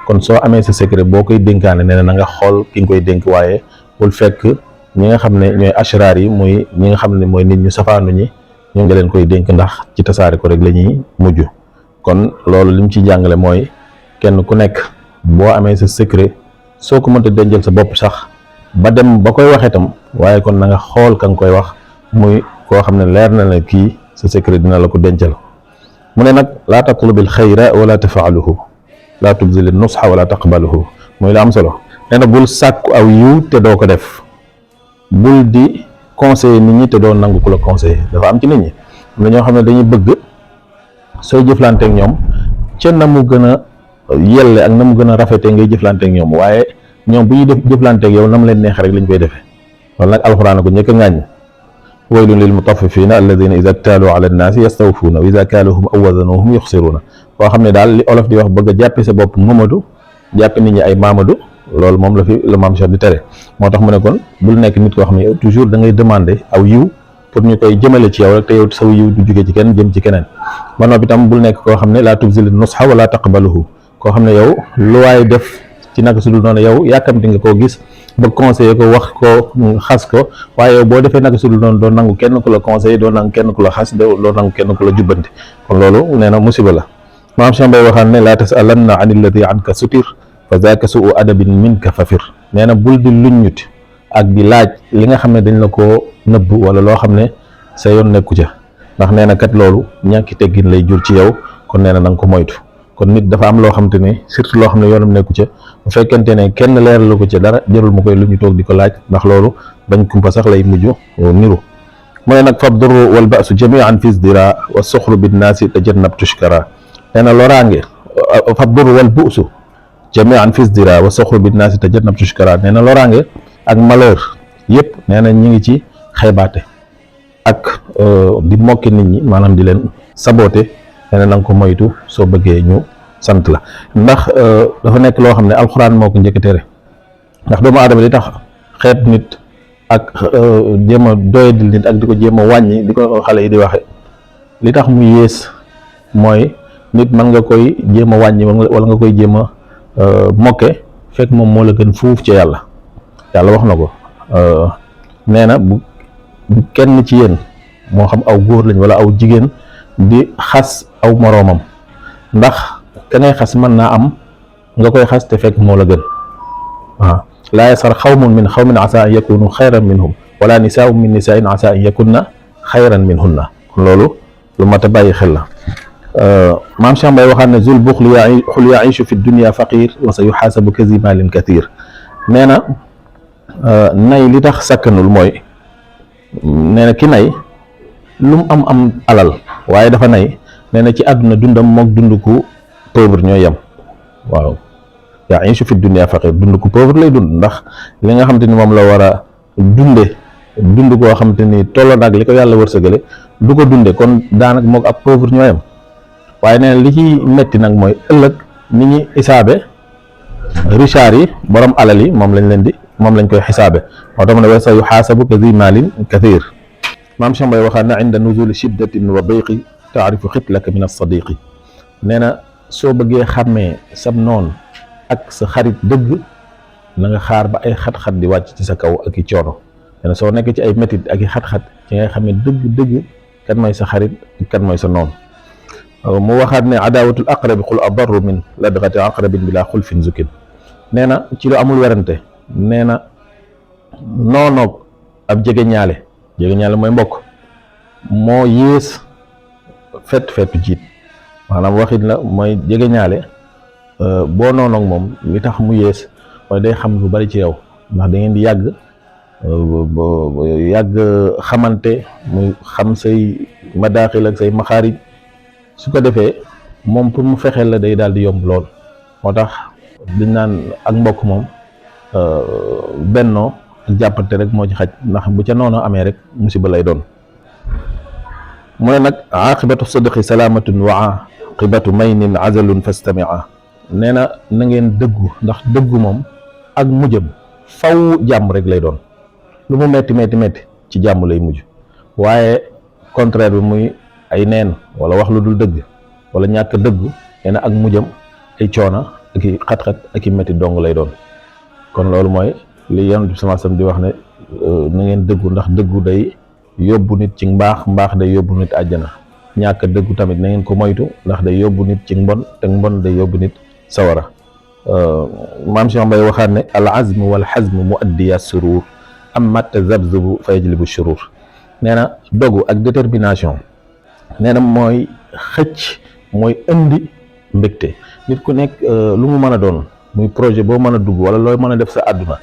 [SPEAKER 1] kon soo amee sa secret boo koy dénkaane, nee na nga xool ki nga koy dénk, waaye bul fekk ñi nga xam ne ñooy ashraar yi, muy ñi nga xam ne mooy nit ñu safaanu ñi, ñoo nga leen koy dénk, ndax ci tasaare ko rek la ñuy mujj. kon loolu li mu ci jàngale mooy kenn ku nekk boo amee sa secret, soo ko mënta dencal sa bopp sax ba dem ba koy waxee tam, waaye kon na nga xool ka nga koy wax muy koo xam ne leer na la kii sa secret dina la ko dencal. mu ne nag laa tatlubil xayra wala tafaaluhu laa tubzil nusxa wala taqbaluhu mooy la am solo. nee na bul sàkku aw yiw te doo ko def, bul di conseiller nit ñi te doo nangu ku la conseiller. dafa am ci nit ñi am na ñoo xam ne dañuy bëgg sooy jëflanteek ñoom ca na mu gën a yelle ak na mu gën a rafetee ngay jëflanteek ñoom, waaye ñoom bu ñuy def jëflanteek yow na mu leen neex rek lañ koy defee. loolu nag alxuraan ko njëkk a ŋàññ. waylun lil mutaffifina alladina ida ktaaluu ala annaasi yastawfuuna wa ida kaaluhum aw wazanuhum yuxsiruuna. koo xam ne daal li olof di wax bëgg a jàppe sa bopp Mamadu jàppe nit ñi ay Mamadou, loolu moom la fi la maam Cheikh di tere. moo tax mu ne kon bul nekk nit koo xam ne toujours da ngay demander aw yiw pour ñu koy jëmale ci yow rek te yow saw yiw du jóge ci kenn jëm ci keneen. ba noppi tam bul nekk koo xam ne laa tubzil nusxa wala taqbaluhu, koo xam ne yow lu waay def ci naka su dul noonu yow yàkkamti nga koo gis ba conseiller ko wax ko xas ko, waaye yow boo defee naka su dul noonu doo nangu kenn ku la conseiller, doo nangu kenn ku la xas, doo nangu kenn ku la jubbanti. kon loolu nee na musiba la. maam Cheikh Mbaye waxaan ne laa tasalanna an illadi anka sutir fa zaaka suu adabin minka fafir. nee na bul di luññuti ak di laaj li nga xam ne dañ la koo nëbb wala loo xam ne sa yoon nekku ca, ndax nee na kat loolu ñàkki teggin lay jur ci yow. kon nee na nga ko moytu. kon nit dafa am loo xam te ne surtout loo xam ne yoonam nekku ca, bu fekkente ne kenn leeralu ko ca dara jarul mu koy lu ñu toog di ko laaj, ndax loolu bañ kumpa sax lay mujj niru. mu ne nag fa durru wal ba'su jami'an fi zdira wa suxru binnaasi tajannab tushkara. nee na loraange fa durru wal bu'su jami'an fi zdira wa suxru binnaasi tajannab tushkara. nee na loraange ak malheur yëpp nee na ñi ngi ci xeebaate ak di mokki nit ñi, maanaam di leen saboté. nee na nga ko moytu soo bëggee ñu sant la, ndax dafa nekk loo xam ne alxuraan moo ko njëkk tere. ndax doomu aadama li tax xeet nit ak jéem a doyadil nit ak di ko jéem a wàññi di ko xale yi di waxe, li tax mu yées mooy nit mën nga koy jéem a wàññi wala nga koy jéem a mokke fekk moom moo la gën fuuf ci yàlla. yàlla wax na ko nee na bu kenn ci yéen moo xam aw góor lañ wala aw jigéen di xas aw moroomam, ndax ka ngay xas mën naa am nga koy xas te fekk moo la gën. waaw laa yasar xawmun min xawmin asa an yakunu xayran minhum wala nisaa'un min nisaa'in asa an yakunna xayran minhunna. kon loolu lu mat a bàyyi xel la. maam Cheikh Mbaye waxaan ne zul buxli xul yaishu fi dunia faqir wa sa yuxaasabu kazi malin kathir. nee na nay li tax sakkanul mooy nee na ki nay lu mu am alal waaye dafa nay, nee na ci àdduna dundam mook dund ku pauvre ñooy yem. waaw yaishu fi dunia faqir, dund ku pauvre lay dund, ndax li nga xam te ni moom la war a dund koo xam te ni tolloo naag li ko yàlla wërsëgale du ko dunde, kon daanaka mook ab pauvre ñoo yem. waaye nee na li ci metti nag mooy ëllëg ni ñuy xisaabe richard yi, borom alal yi moom lañ koy xisaabe. moo tax mu ne wa sa yuxaasabu kazi maalin kathir. maam Cheikh Mbaye waxaan na inda nuzuli shiddatin wa dayqi taarifu xitlaka min as-sadiqi. nee na soo bëggee xàmmee sab noon ak sa xarit dëgg na nga xaar ba ay xat-xat di wàcc ci sa kaw ak i coono. nee na soo nekk ci ay métit ak i xat-xat ci ngay xamee dëgg kan mooy sa xarit ak kan mooy sa noon. mu waxaat ne adaawatul aqrabi xul adarru min ladgati aqrabin bila xulfin zukin. nee na ci lu amul werante, nee na noonoog ab jege ñaale mooy mbokk moo yées fetu jiit. maanaam waxit la mooy jege ñaale boo noonoog moom li tax mu yées mooy day xam lu bari ci yow, ndax da ngeen di yàgg xamante, muy xam say madaaxil ak say maxaarij. su ko defee moom pour mu fexeel la day daal di yomb lool. moo tax liñ naan ak mbokk moom bennoo ak jàppante rek moo ci xaj, ndax bu ca noonu amee rek musiba lay doon. mu ne nag aqibatu sidqi salaamatun wa aqibatu maynin azalun fastamia. nee na ngeen dëggu, ndax dëggu moom ak mujjam faw jàmm rek lay doon. lu mu metti ci jàmm lay mujj, waaye contraire bi muy ay neen wala wax lu dul dëgg wala ñàkk dëggu, nee na ak mujjam ay coona ak i xat-xat ak i metti dong lay doon. kon loolu mooy li Yonent bi sallallahu alayhi wasallam di wax ne na ngeen dëggu, ndax dëggu day yóbbu nit ci mbaax day yóbbu nit àjjana. ñàkk dëggu tamit na ngeen ko moytu, ndax day yóbbu nit ci mbon, te mbon day yóbbu nit sawara. maam Cheikh Mbaye waxaat ne al azmu wal xazmu muaddiya surur amma tazabzubu fa yajlibu shurur. nee na dogu ak détermination nee na mooy xëcc mooy indi mbégte. nit ku nekk lu mu mën a doon muy projet boo mën a dugg wala looy mën a def sa àdduna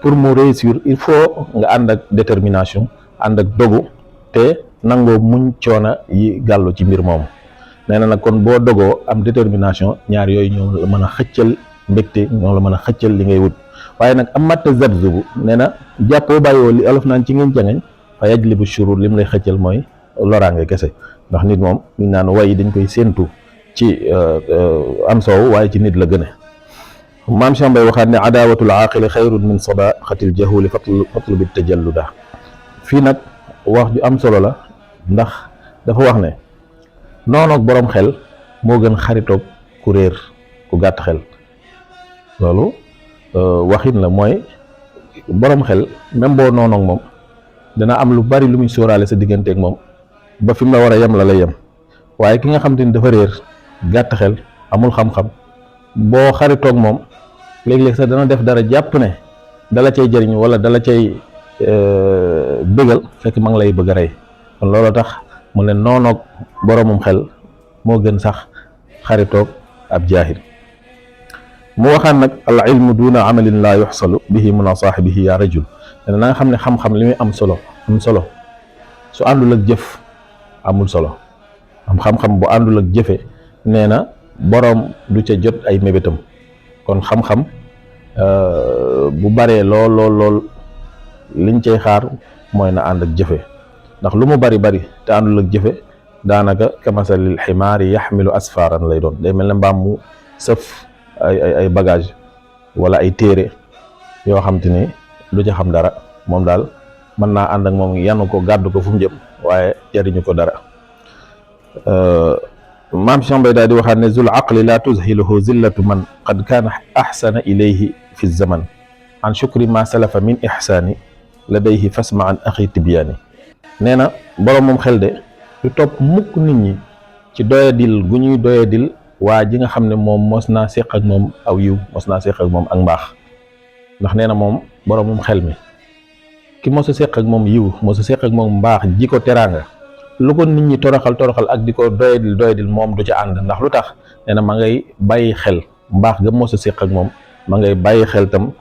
[SPEAKER 1] pour mu réussir il faut nga ànd ak détermination ànd ak dogu te nangoo muñ coona yi gàllu ci mbir moomu. nee na nag kon boo dogoo am détermination ñaar yooyu ñoo la mën a xëccal mbégte ñoo la mën a xëccal li ngay wut. waaye nag am matta zabzubu nee na jàppoo bàyyiwoo li olof naan ci ngeen jangañ fa yajlibu shurur lim lay xëccal mooy loraange kese. ndax nit moom ñu naan way dañ koy séentu ci am soow waaye ci nit la gëne. maam Cheikh Mbaye waxaat ne adaawatul aaqili xayrun min sadaqatil jahuli fatlubi tajalluda. fii nag wax ju am solo la ndax dafa wax ne noonoog boroom xel moo gën xaritoog ku réer ku gàtt xel. loolu waxin la mooy boroom xel même boo noonoog moom dana am lu bari lu muy sóoraale sa digganteeg moom ba fi mu la war a yem la lay yem. waaye ki nga xam te ni dafa réer gàtt xel amul xam-xam boo xaritoog moom léeg-léeg sax dana def dara jàpp ne dala cay jëriñ wala dala cay bëggal fekk ma ngi lay bëgg a rey. kon loolu tax mu leen noonoog boroomum xel moo gën sax xaritoog ab jaahil. mu waxaan nag al ilmu duna amalin laa yuxsalu bihi mun a saaxibihi yaa rajul. na nga xam ne xam-xam li muy am solo su àndul ak jëf amul solo. am xam-xam bu àndul ak jëfe nee na boroom du ca jot ay mébétam. kon xam-xam bu baree lool liñ cay xaar mooy na ànd ak jëfe. ndax lu mu bari te àndul ak jëfe daanaka kamasalil ximaari yaxmilu asfaaran lay doon. day mel ne mbaam mu sëf ay bagage wala ay téere yoo xam te ni du ca xam dara. moom daal mën naa ànd ak moom yanu ko gàddu ko fu mu jëm waaye jariñu ko dara. maam Cheikh Mbaye daal di waxaat ne zul aqli la tuzhiluhu zillatu man qad kaana axsana ilayhi fi zaman an shukri ma salafa min ixsaani ladayhi fasma an axi tibyaani. nee na boroom moom xel de du topp mukk nit ñi ci doyadil gu ñuy doyadil waa ji nga xam ne moom mos naa séq ak moom aw yiw mos naa séq ak moom ak mbaax. ndax nee na moom boroom moom xel mi ki mos a séq ak moom yiw mos a séq ak moom mbaax ji ko teraanga lu ko nit ñi toroxal ak di ko doyadil moom du ca ànd. ndax lu tax nee na ma ngay bàyyi xel mbaax ga mos a séq ak moom ma ngay bàyyi xel tam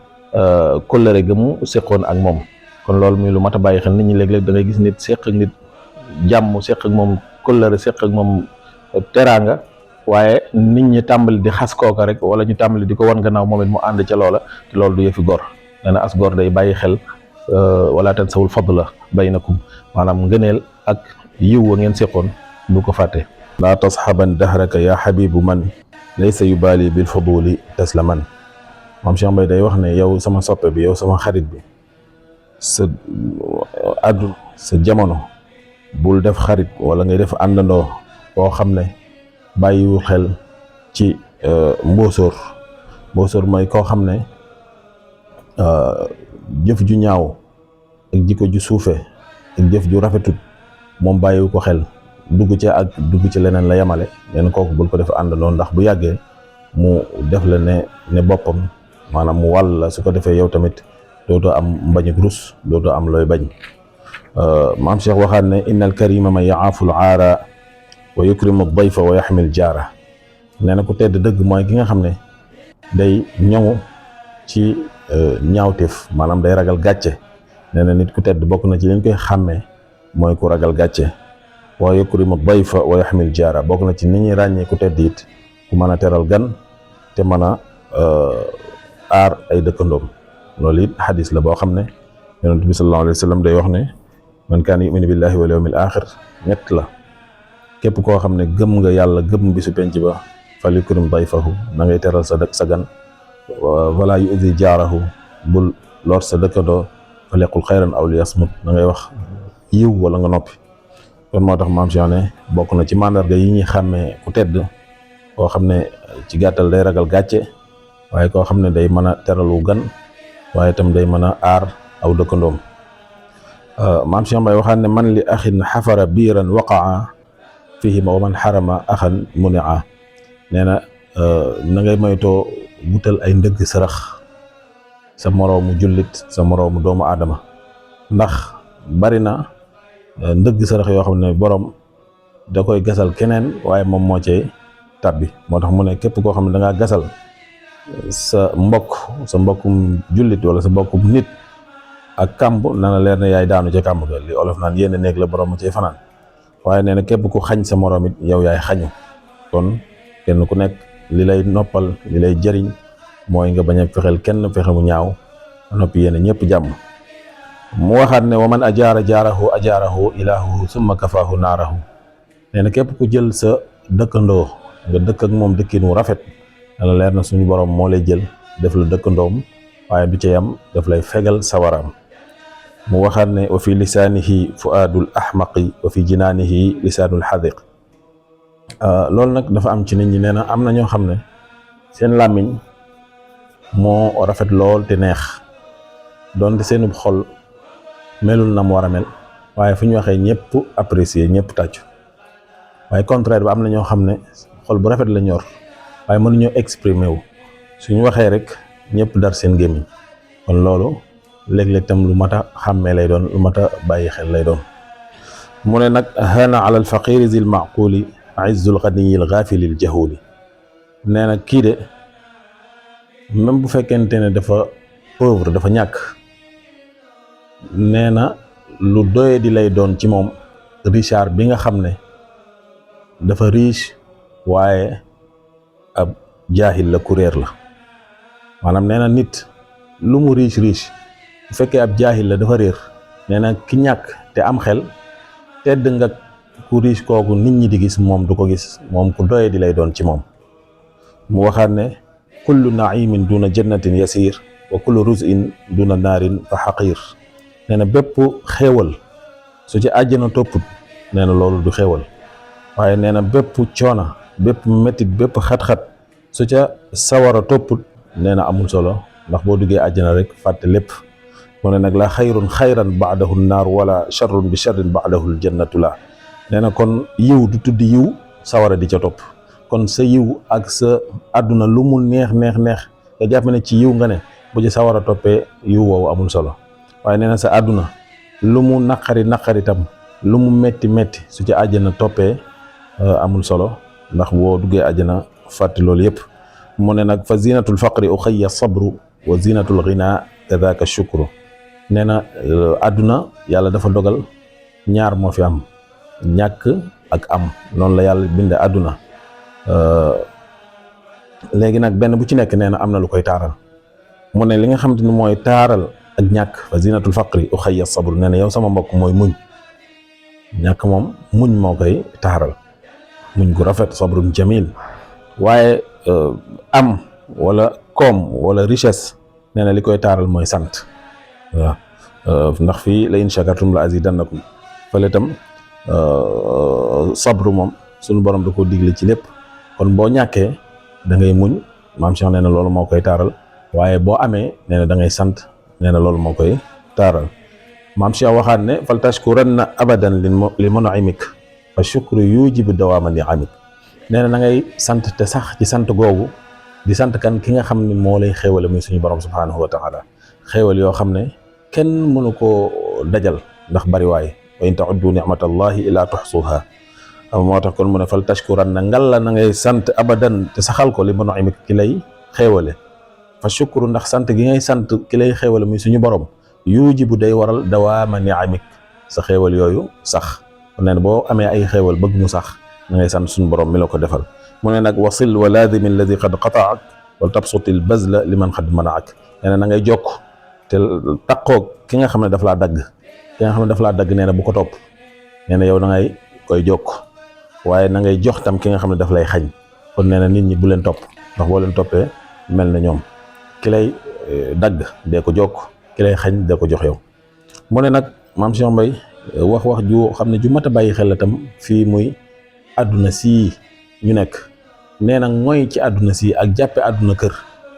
[SPEAKER 1] kóllëre ga mu séqoon ak moom. kon loolu muy lu mat a bàyyi xel. nit ñi léeg-léeg da ngay gis nit séq ak nit jàmm séq ak moom kóllëre séq ak moom teraanga waaye nit ñi tàmbali di xas kooka rek wala ñu tàmbali di ko wan gannaaw moom it mu ànd ca loola te loolu du yëfi gor. nee na as gor day bàyyi xel wala tansawul fadla baynakum maanaam ngëneel ak yiw wa ngeen séqoon bu ko fàtte. laa tasxaban dahraka yaa xabibu man laysa yubaali bil fuduli taslaman. maam Cheikh Mbaye day wax ne yow sama soppe bi yow sama xarit bi sa àdduna sa jamono bul def xarit wala ngay def àndandoo koo xam ne bàyyiwul xel ci mbóosóor mooy koo xam ne jëf ju ñaaw ak jikko ju suufe ak jëf ju rafetut moom bàyyiwu ko xel dugg ci leneen la yemale. leen kooku bul ko def àndandoo ndax bu yàggee mu def la ne boppam maanaam mu wàll la su ko defee yow tamit dootoo am mbañuk rus dootoo am looy bañ. maam Cheikh waxaat ne innal karima man yaaful aara wa yukrimu dayfa wa yaxmil jaara. nee na ku tedd dëgg mooy ki nga xam ne day ñëw ci ñaawteef maanaam day ragal gàcce. nee na nit ku tedd bokk na ci liñ koy xàmmee mooy ku ragal gàcce. wa yukrimu dayfa wa yaxmil jaara bokk na ci nit ñi ràññee ku tedd it ku mën a teral gan te mën a aar ay dëkkandoom. loolu it xadis la boo xam ne yonent bi sallallahu alayhi wa sallam day wax ne man kaana yuminu billahi wal yawmil axir ñett la. képp koo xam ne gëm nga yàlla gëm bisu penc ba fal yukrim dayfahu na ngay teral sa gan wala yu'zi jaarahu bul lor sa dëkkandoo fal yaqul xayran aw li yasmut na ngay wax yiw wala nga noppi. kon moo tax maam Cheikh ne bokk na ci màndarga yi ñuy xàmmee ku tedd koo xam ne ci gàttal day ragal gàcce waaye koo xam ne day mën a teralu gan waaye itam day mën a aar aw dëkkandoom. maam Cheikh Mbaye waxaan ne man li axin xafara biiran waqaa fihima wa man xarama axan munia. nee na na ngay moytoo wutal ay ndëgg sërëx sa moroomu jullit sa moroomu doomu aadama ndax bari na ndëgg sërëx yoo xam ne borom da koy gasal keneen waaye moom moo cay tabbi. moo tax mu ne képp koo xam ne da ngaa gasal sa mbokkum jullit wala sa mbokkum nit ak kàmb na la leer ne yaay daanu ca kàmb ga. li olof naan yéen néeg la borom cay fanaan. waaye nee na képp ku xañ sa morom it yow yaay xañu. kon kenn ku nekk li lay noppal li lay jëriñ mooy nga bañ a fexeel kenn fexe mu ñaaw noppi yéen ñëpp jàmm. mu waxaat ne wa man ajaara jaarahu ilaahuhu summa kafaahu naarahu. nee na képp ku jël sa dëkkandoo nga dëkk ak moom dëkkin wu rafet dana leer na suñu borom moo lay jël def la dëkkandoom waaye du ca yam daf lay fegal sawaraam. mu waxaat ne wa fi lisaanihi fuaadul ahmaqi wa fi jinaanihi lisaanul xadiq. loolu nag dafa am ci nit ñi. nee na am na ñoo xam ne seen làmmiñ moo rafet lool te neex doonte seenub xol melul na mu war a mel waaye fu ñu waxee ñëpp apprécier ñëpp tàccu. waaye contraire bi am na ñoo xam ne xol bu rafet la ñor waaye mënuñoo exprimer wu suñu waxee rek ñëpp dar seen gémmiñ. kon loolu léeg-léeg tam lu mat a xàmmee lay doon, lu mat a bàyyi xel lay doon. mu ne nag hana ala alfaqiri zil maquli izzul ganiyil ghafilil jahuli. nee na kii de même bu fekkente ne dafa pauvre dafa ñàkk, nee na lu doye di lay doon ci moom Richard bi nga xam ne dafa riche waaye ab jaahil la, kuréer la. maanaam nee na nit lu mu riche bu fekkee ab jaahil la dafa réer, nee na ki ñàkk te am xel tedd nga ku riche kooku nit ñi di gis moom du ko gis, moom ku doye di lay doon ci moom. mu waxaat ne kullu naimin duna jannatin yasir wa kullu ruzin duna naarin fa xaqir. nee na bépp xéewal su ci àjjana topput nee na loolu du xéewal, waaye nee na bépp coona, bépp métit, bépp xat-xat su ca sawara topput nee na amul solo, ndax boo duggee àjjana rek fàtte lépp. mu ne nag la xayrun xayran baadahu naar wala charrun bi charrin baadahu ljannatu la. nee na kon yiw du tudd yiw sawara di ca topp. kon sa yiw ak sa àdduna lu mu neex neex neex nga jàpp ne ci yiw nga ne, bu ci sawara toppee yiw woowu amul solo. waaye nee na sa àdduna lu mu naqari naqari tam, lu mu metti metti su ci àjjana toppee amul solo, ndax boo duggee àjjana fàtte loolu yëpp. mu ne nag fa zinatul faqri uxayya sabru wa zinatul ghina kadaka shukru. nee na àdduna yàlla dafa dogal ñaar moo fi am, ñàkk ak am. noonu la yàlla binde àdduna. léegi nag benn bu ci nekk nee na am na lu koy taaral. mu ne li nga xam te ne mooy taaral ak ñàkk, fa zinatul faqri uxayya sabru. nee na yow sama mbokk mooy muñ. ñàkk moom muñ moo koy taaral, muñ gu rafet, sabrun jamil. waaye am wala koom wala richesse nee na li koy taaral mooy sant. waaw ndax fii la in shakartum la azidannakum, fële tam sabru moom suñu borom da koo digle ci lépp. kon boo ñàkkee da ngay muñ, maam Cheikh nee na loolu moo koy taaral. waaye boo amee nee na da ngay sant, nee na loolu moo koy taaral. maam Cheikh waxaat ne fal tashkuranna abadan li mun'imik fa shukru yujibu dawaama ni'amik. nee na da ngay sant te sax ci sant googu, di sant kan ki nga xam ne moo lay xéewale muy suñu borom subhanahu wa taala. xéewal yoo xam ne kenn mënu koo dajal ndax bari waay. wa in ta'uddu ni'matallahi ila tuhsuha. moo tax kon mu ne fal tashkuranna ngal la na ngay sant abadan te saxal ko li mun'imik ki lay xéewale. fa shukru ndax sant gi ngay sant ki lay xéewale muy suñu borom yujibu day waral dawaama ni'amik, sa xéewal yooyu sax. kon nee na boo amee ay xéewal bëgg mu sax na ngay sant suñu borom mi la ko defal. mu ne nag wasil wa laazimi alladi qad qata'ak wal tabsutil bazla liman qad mana'ak. nee na na ngay jokk te taqoog ki nga xam ne daf laa dagg. ki nga xam ne daf laa dagg nee na bu ko topp. nee na yow da ngay koy jokk, waaye na ngay jox tam ki nga xam ne daf lay xañ. kon nee na nit ñi bu leen topp, ndax boo leen toppee mel na ñoom. ki lay dagg dee ko jokk, ki lay xañ dee ko jox yow. mu ne nag maam Cheikh Mbaye wax ju xam ne ju mat a bàyyi xel la tam fii muy àdduna sii ñu nekk. nee na mooy ci àdduna sii ak jàppe àdduna kër,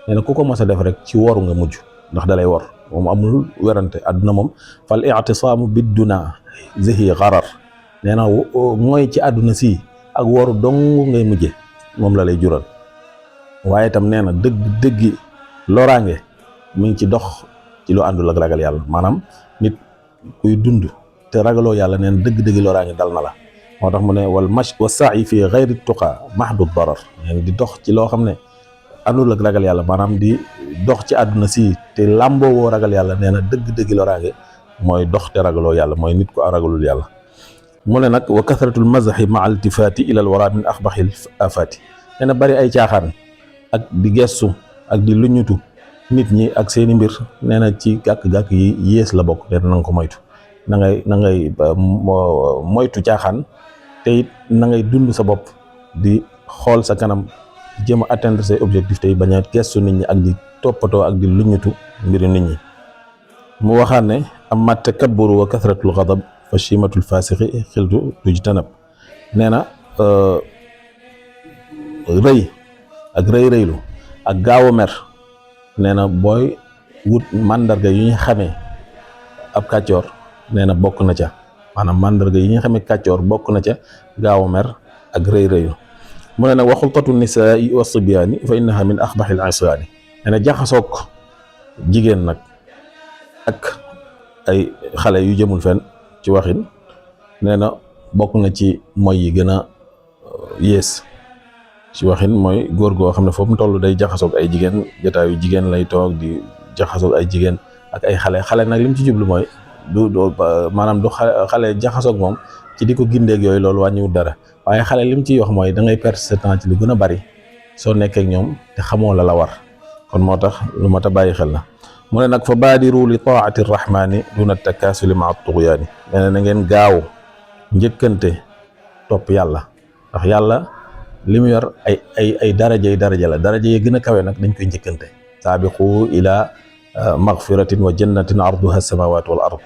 [SPEAKER 1] nee na ku ko mos a def rek ci woru nga mujj, ndax dalay wor. moom amul werante, àdduna moom fal i'tisaamu bidduna zihi gharar. nee na mooy ci àdduna sii ak woru dong ngay mujje, moom la lay jural. waaye tam nee na dëggi loraange mi ngi ci dox ci lu àndul ak ragal yàlla. maanaam nit kuy dund te ragaloo yàlla nee na dëgg-dëggi loraange dal na la. moo tax mu ne wal mash wa sa'i fi ghayri tuqa mahdu darar di dox ci loo xam ne àndul ak ragal yàlla maanaam di dox ci àdduna si te làmboo woo ragal yàlla nee na dëgg-dëgg loraange mooy dox te ragaloo yàlla mooy nit ko ragalul yàlla. mu ne nag wa kathratul mazahi ma altifaati ila al wara min axbaxil afaati nee na bari ay caaxaan ak di gestu ak di luñutu nit ñi ak seeni mbir nee na ci gàkk-gàkk yi yées la bokk nee na nga ko moytu na ngay moytu caaxaan te it na ngay dund sa bopp di xool sa kanam jéem a atteindre ses objectifs tey bañ a gestu nit ñi ak di toppatoo ak di luñutu mbiri nit ñi. mu waxaat ne amma takabburu wa kathratul ghadab fa chimatul fasixi xiltu tujtanab nee na rëy ak rëy-rëylu ak gaaw a mer nee na booy wut mandarga yu ñu xamee ab kàccoor nee na bokk na ca maanaam mandarga yi ñu xamee kàccoor bokk na ca gaaw a mer ak rëy-rëylu. mu ne nag wa xultatu nisaai wa sibyaani fa innaha min axbaxil isyaani nee na jaxasoog jigéen nag ak ay xale yu jëmul fenn ci waxin nee na bokk na ci mooy yi gën a yées ci waxin mooy góor goo xam ne foofu mu toll day jaxasoog ay jigéen jotaayu jigéen lay toog di jaxasoog ay jigéen ak ay xale nag li mu ci jublu mooy du maanaam du xale jaxasoog moom ci di ko gindeeg yooyu loolu wàññiwul dara waaye xale li mu ciy wax mooy da ngay perdre sa temps ci lu gën a bari soo nekkee ak ñoom te xamoo la war kon moo tax lu mat a bàyyi xel la. mu ne nag fa baadiru li taati rahmaani duna takaasuli maa tughyaani nee na ngeen gaaw njëkkante topp yàlla ndax yàlla li mu yor ay daraja la daraja yi gën a kawe nag dañ koy njëkkante. saabiqu ila maghfiratin wa jannatin arduha samawatu wal ard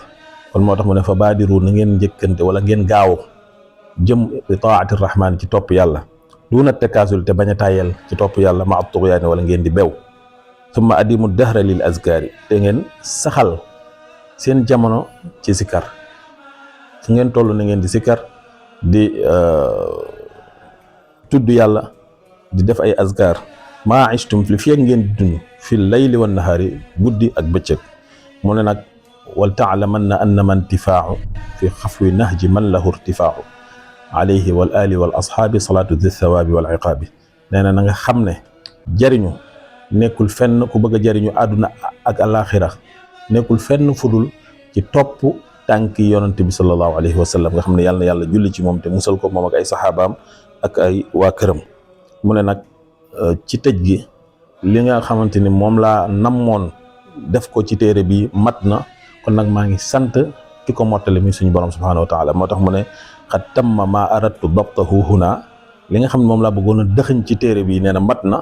[SPEAKER 1] kon moo tax mu ne fa baadiru na ngeen njëkkante wala ngeen gaaw jëm li taati rahmaani ci topp yàlla duna takaasul te bañ a tàyyel ci topp yàlla maa tughyaani wala ngeen di bew. summa adimu dahra lil azkaari te ngeen saxal seen jamono ci sikar fu ngeen toll na ngeen di sikar di tudd yàlla di def ay azkar maa ishtum fi ak ngeen di dund fi layli wan nahaari guddi ak bëccëg. mu ne nag wal taalamanna annama intifaau fi xafwi nahji man lahu irtifaau alayhi wal ali wal ashaabi salaatu di thawaabi wal iqaabi nee na nga xam ne jariñu nekkul fenn ku bëgg a jariñu àdduna ak alaxira nekkul fenn fudul ci topp tànki yonent bi sallallahu alayhi wa sallam nga xam ne yàlla julli ci moom te musal ko moom ak ay saxaabaam ak ay waa këram. mu ne nag ci tëj gi li nga xamante ni moom laa namoon def ko ci téere bi mat na kon nag maa ngi sant ki ko mottali mi suñu borom subhanahu wa taala moo tax mu ne xad tamma maa aradtu dabtahu huna li nga xam ne moom laa bëggoon a dëxëñ ci téere bi nee na mat na.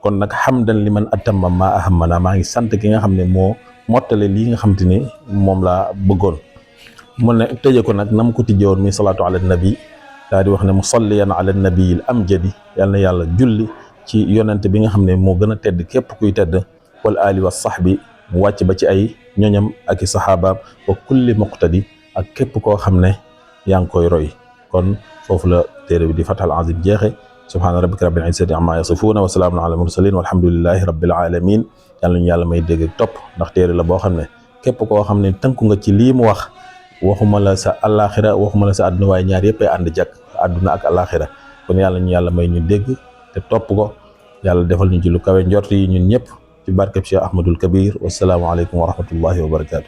[SPEAKER 1] kon nag hamdan liman atamma ma ahammana maa ngi sant ki nga xam ne moo mottale lii nga xam te ni moom laa bëggoon. mu ne tëje ko nag nam ko tijjee woon muy salaatu ala nabi daa di wax ne musalliyan ala nabiyil amjadi yal na yàlla julli ci yonente bi nga xam ne moo gën a tedd képp kuy tedd wal ali wa sahbi mu wàcc ba ci ay ñoñam ak i saxaabaam wa kulli muqtadi ak képp koo xam ne yaa ngi koy roy. kon foofu la téere bi di Fathul Azim jeexe. subhaana rabbika rabbil izzati amma yasifuuna wa salaamun ala mursalin walhamdulillahi rabbil alamin yàlla ñu yàlla may dégg ak topp ndax téere la boo xam ne képp koo xam ne tënku nga ci lii mu wax waxuma la sa àllaaxira waxuma la sa àdduna waaye ñaar yëpp ay ànd jàkk àdduna ak àllaaxira kon yàlla ñu yàlla may ñu dégg te topp ko yàlla defal ñu ci lu kawe njort yi ñun ñëpp ci barkeb Cheikh Ahmadul Kabir wasalaamu aleykum wa rahmatullahi wa barakaatu.